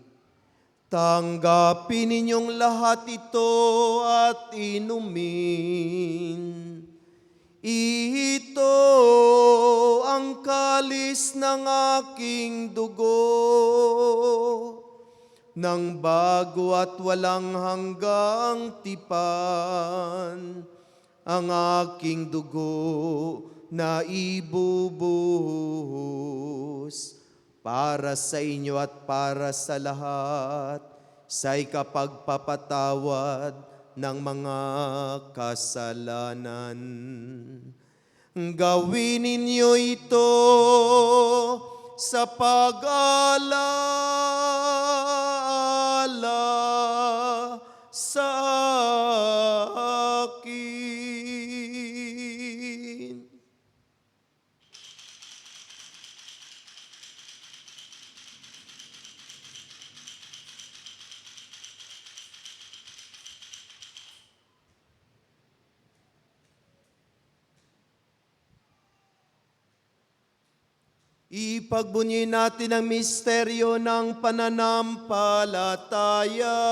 "Tanggapin ninyong lahat ito at inumin. Ito ang kalis ng aking dugo, ng bago at walang hanggang tipan, ang aking dugo na ibubuhos para sa inyo at para sa lahat sa ikapagpapatawad ng mga kasalanan. Gawin ninyo ito sa pag-alaala sa akin. Ipagbunyi natin ang misteryo ng pananampalataya.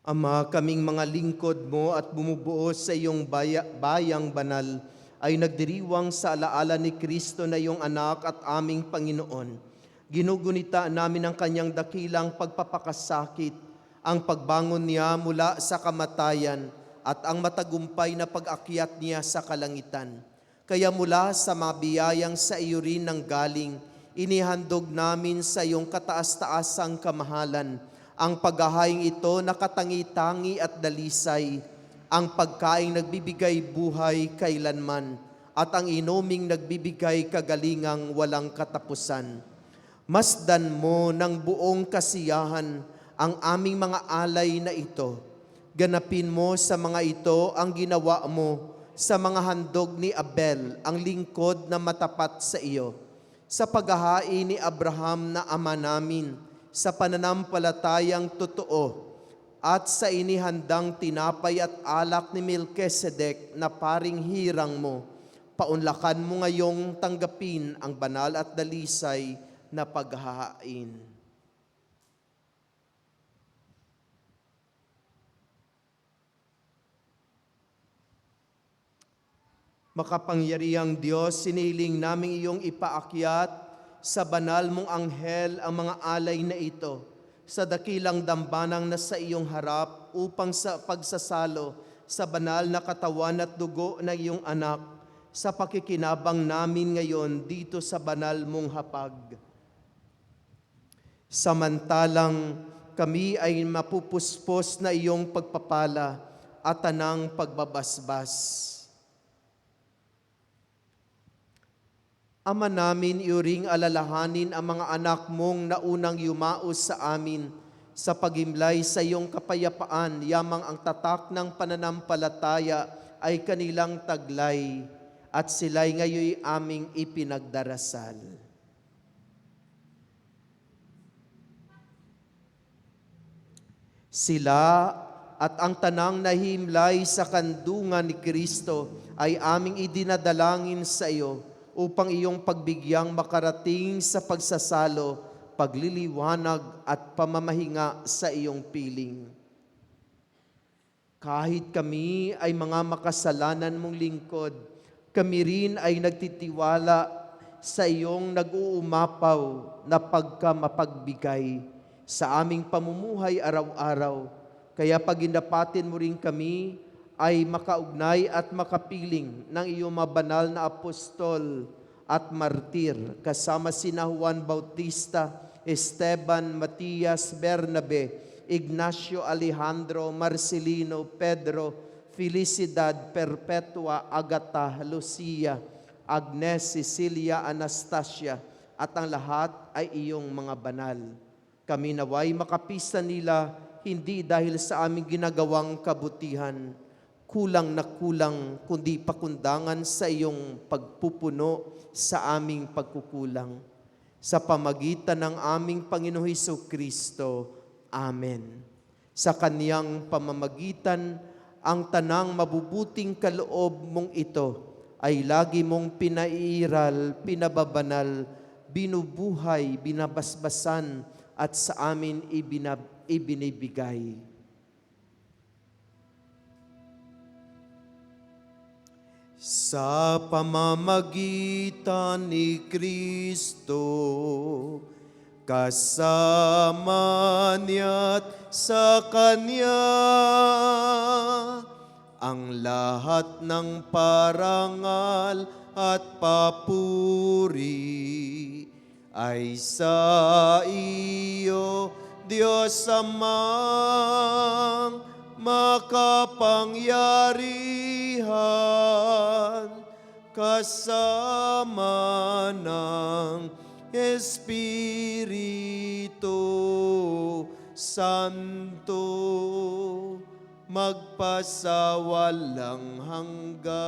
Ama, kaming mga lingkod mo at bumubuo sa iyong bayang banal ay nagdiriwang sa alaala ni Kristo na iyong anak at aming Panginoon. Ginugunita namin ang kanyang dakilang pagpapakasakit, ang pagbangon niya mula sa kamatayan at ang matagumpay na pag-akyat niya sa kalangitan. Kaya mula sa mabiyayang sa iyo rin nang galing, inihandog namin sa iyong kataas-taasang kamahalan ang paghahaing ito na katangi-tangi at dalisay, ang pagkaing nagbibigay buhay kailanman, at ang inuming nagbibigay kagalingang walang katapusan. Masdan mo ng buong kasiyahan ang aming mga alay na ito. Ganapin mo sa mga ito ang ginawa mo sa mga handog ni Abel, ang lingkod na matapat sa iyo. Sa paghahain ni Abraham na ama namin, sa pananampalatayang totoo, at sa inihandang tinapay at alak ni Melchizedek na paring hirang mo, paunlakan mo ngayong tanggapin ang banal at dalisay na paghahain. Makapangyarihang Diyos, siniling namin iyong ipaakyat sa banal mong anghel ang mga alay na ito sa dakilang dambanang nasa iyong harap upang sa pagsasalo sa banal na katawan at dugo ng iyong anak sa pakikinabang namin ngayon dito sa banal mong hapag. Samantalang kami ay mapupuspos na iyong pagpapala at tanang pagbabasbas. Ama namin, iuring alalahanin ang mga anak mong naunang yumaos sa amin sa pagimlay sa iyong kapayapaan, yamang ang tatak ng pananampalataya ay kanilang taglay at sila'y ngayoy aming ipinagdarasal. Sila at ang tanang nahimlay sa kandungan ni Kristo ay aming idinadalangin sa iyo upang iyong pagbigyang makarating sa pagsasalo, pagliliwanag at pamamahinga sa iyong piling. Kahit kami ay mga makasalanan mong lingkod, kami rin ay nagtitiwala sa iyong nag-uumapaw na pagkamapagbigay sa aming pamumuhay araw-araw. Kaya pagindapatin mo rin kami ay makaugnay at makapiling ng iyong mabanal na apostol at martir kasama sina Juan Bautista, Esteban, Matias, Bernabe, Ignacio, Alejandro, Marcelino, Pedro, Felicidad, Perpetua, Agata, Lucia, Agnes, Cecilia, Anastasia, at ang lahat ay iyong mga banal. Kami naway makapisan nila hindi dahil sa aming ginagawang kabutihan, kulang na kulang, kundi pakundangan sa iyong pagpupuno sa aming pagkukulang. Sa pamagitan ng aming Panginoong Hesukristo. Amen. Sa kaniyang pamamagitan, ang tanang mabubuting kaloob mong ito ay lagi mong pinairal, pinababanal, binubuhay, binabasbasan, at sa amin ibinibigay. Sa pamamagitan ni Kristo, kasama niya't sa Kanya, ang lahat ng parangal at papuri ay sa iyo, Diyos Amang makapangyarihan, kasama ng Espiritu Santo, magpasawalang hanggan.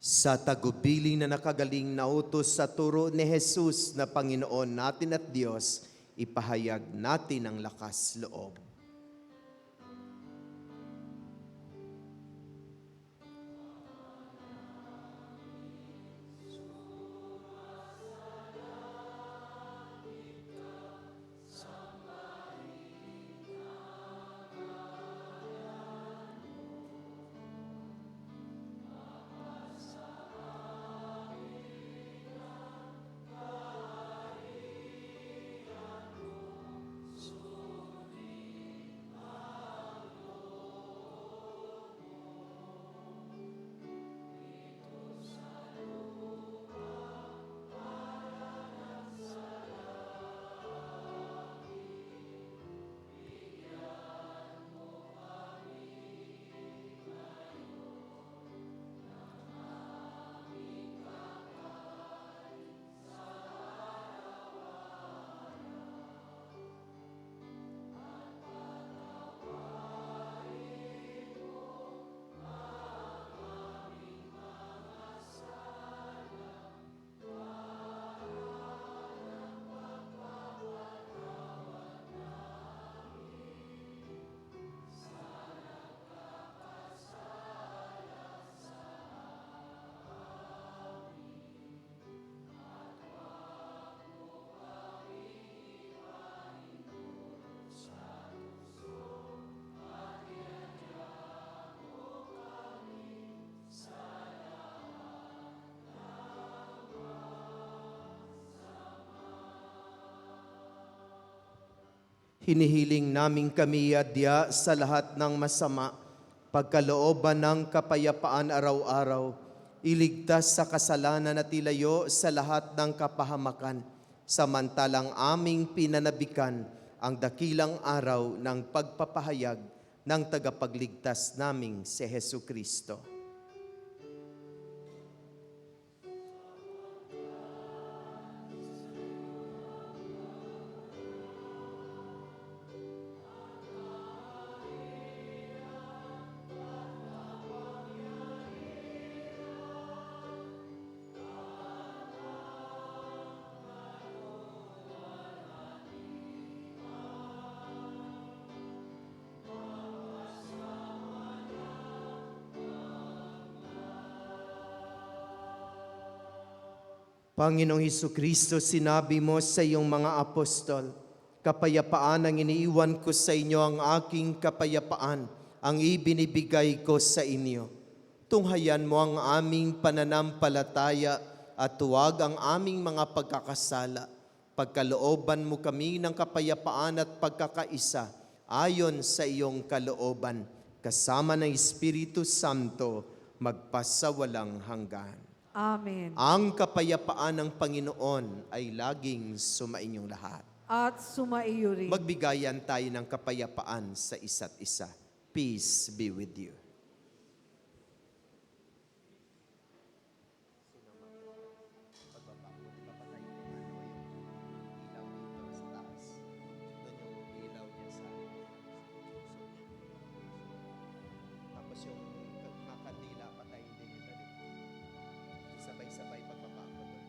Sa tagubilin na nakagaling na utos sa turo ni Jesus na Panginoon natin at Diyos, ipahayag natin ang lakas loob. Hinihiling namin kami adya sa lahat ng masama, pagkalooban ng kapayapaan araw-araw, iligtas sa kasalanan at ilayo sa lahat ng kapahamakan, samantalang aming pinanabikan ang dakilang araw ng pagpapahayag ng tagapagligtas naming si Hesu Kristo. Panginoong Hesukristo, sinabi mo sa iyong mga apostol, kapayapaan ang iniiwan ko sa inyo, ang aking kapayapaan ang ibinibigay ko sa inyo. Tunghayan mo ang aming pananampalataya at huwag ang aming mga pagkakasala. Pagkalooban mo kami ng kapayapaan at pagkakaisa ayon sa iyong kalooban, kasama ng Espiritu Santo, magpasawalang hanggan. Amen. Ang kapayapaan ng Panginoon ay laging sumainyong lahat. At sumaiyo rin. Magbigayan tayo ng kapayapaan sa isa't isa. Peace be with you. Tapos yung makandila, patayin din ito. Sabay-sabay pagbaba ko doon.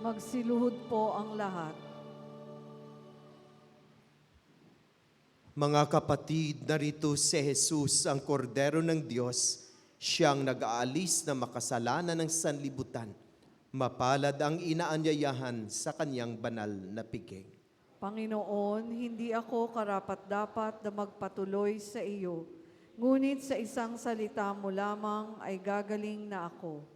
Magsiluhod po ang lahat. Mga kapatid, narito si Jesus, ang kordero ng Diyos, siyang nag-aalis na makasalanan ng sanlibutan. Mapalad ang inaanyayahan sa kanyang banal na piging. Panginoon, hindi ako karapat-dapat na magpatuloy sa iyo, ngunit sa isang salita mo lamang ay gagaling na ako.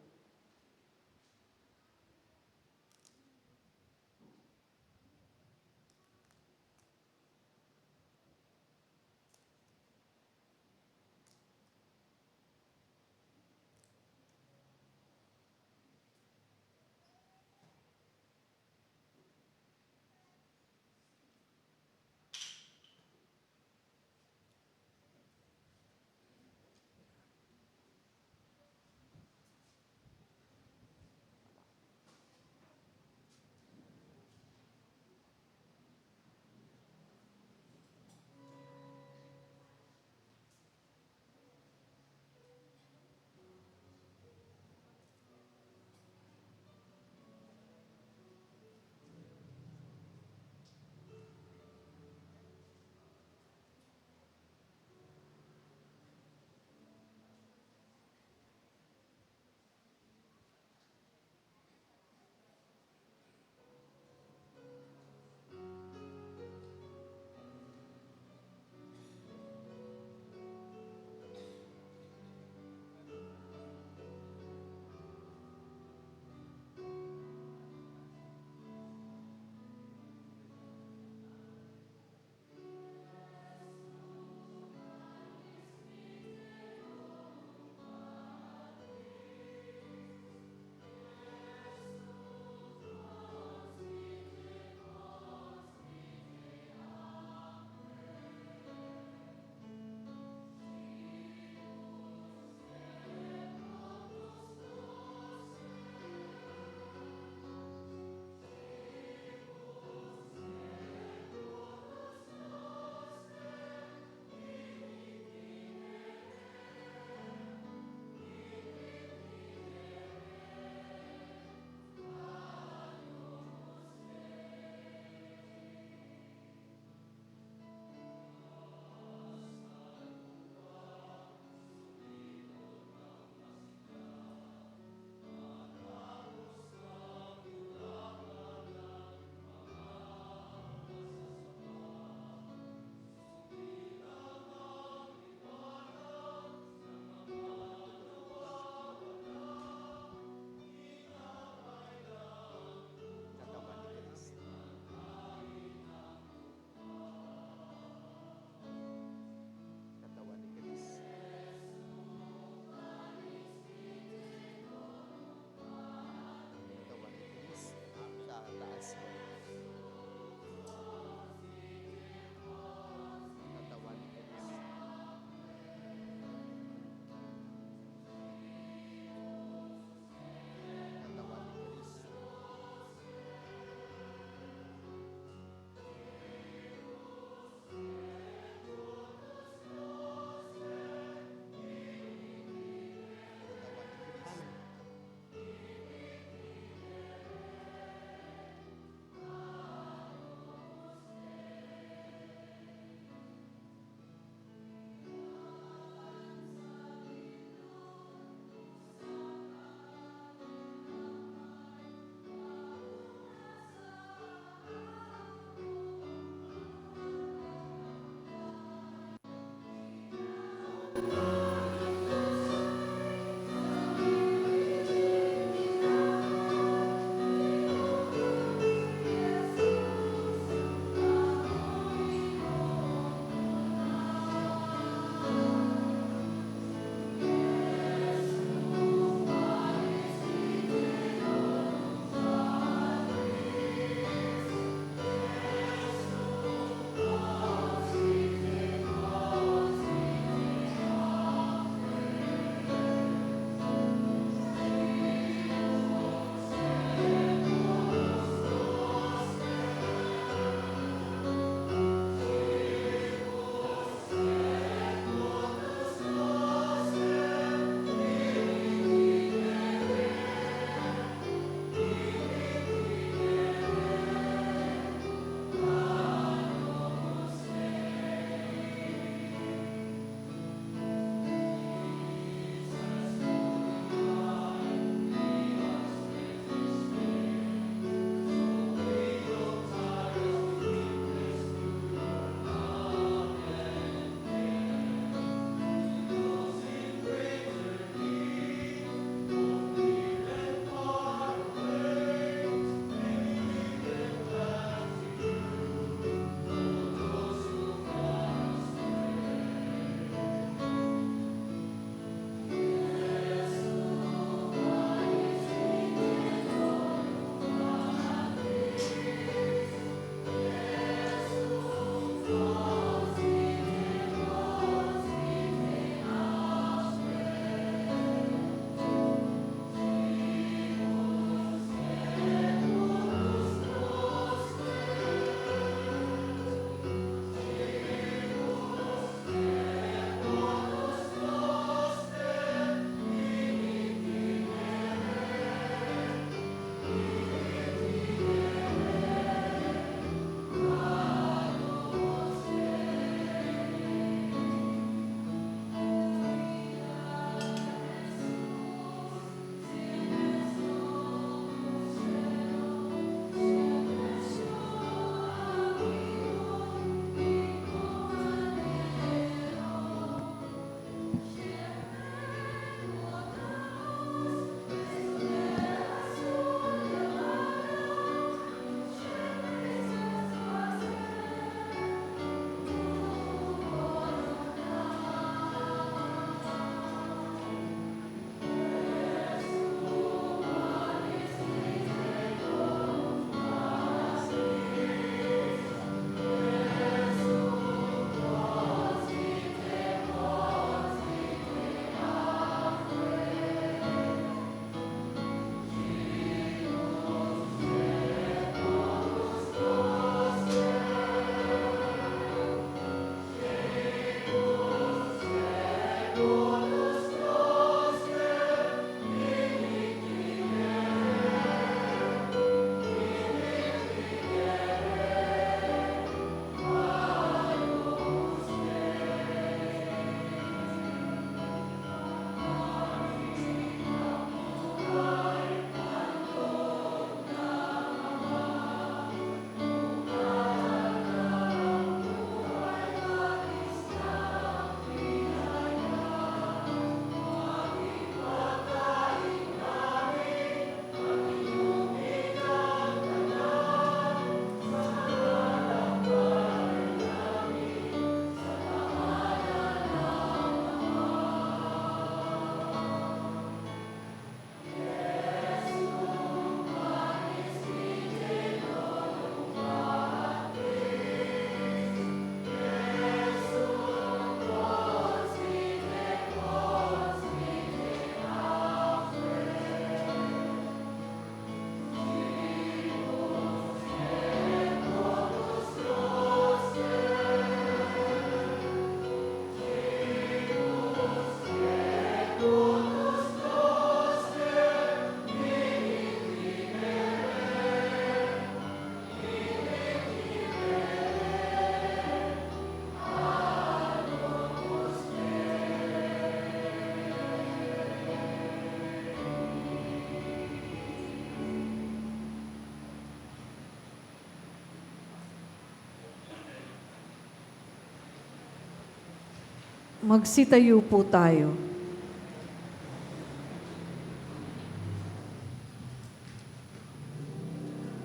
Magsitayo po tayo.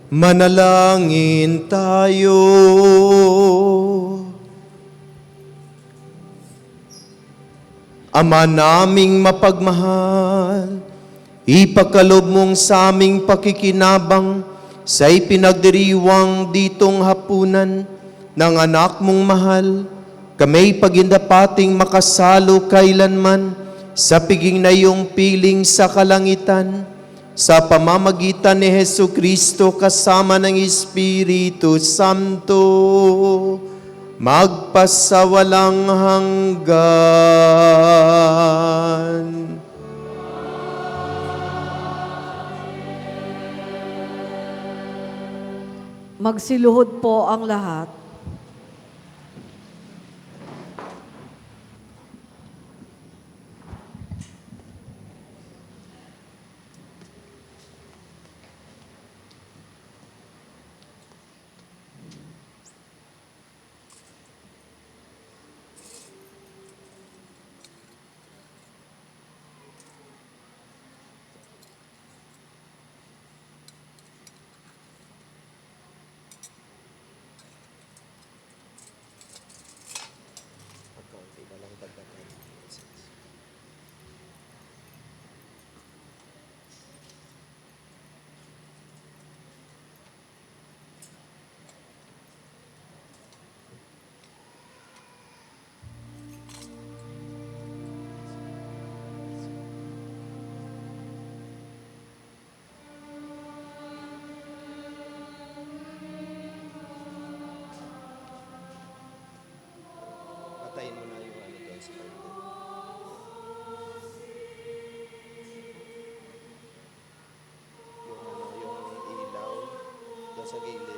Manalangin tayo. Ama naming mapagmahal, ipagkaloob mong sa aming pakikinabang sa ipinagdiriwang ditong hapunan ng anak mong mahal, kamay pagindapating makasalo kailanman sa piging na iyong piling sa kalangitan, sa pamamagitan ni Hesu Kristo kasama ng Espiritu Santo, magpasawalang hanggan. Magsiluhod po ang lahat. Patayin mo na yung ano doon sa paligid. Yung ilaw doon sa gilid.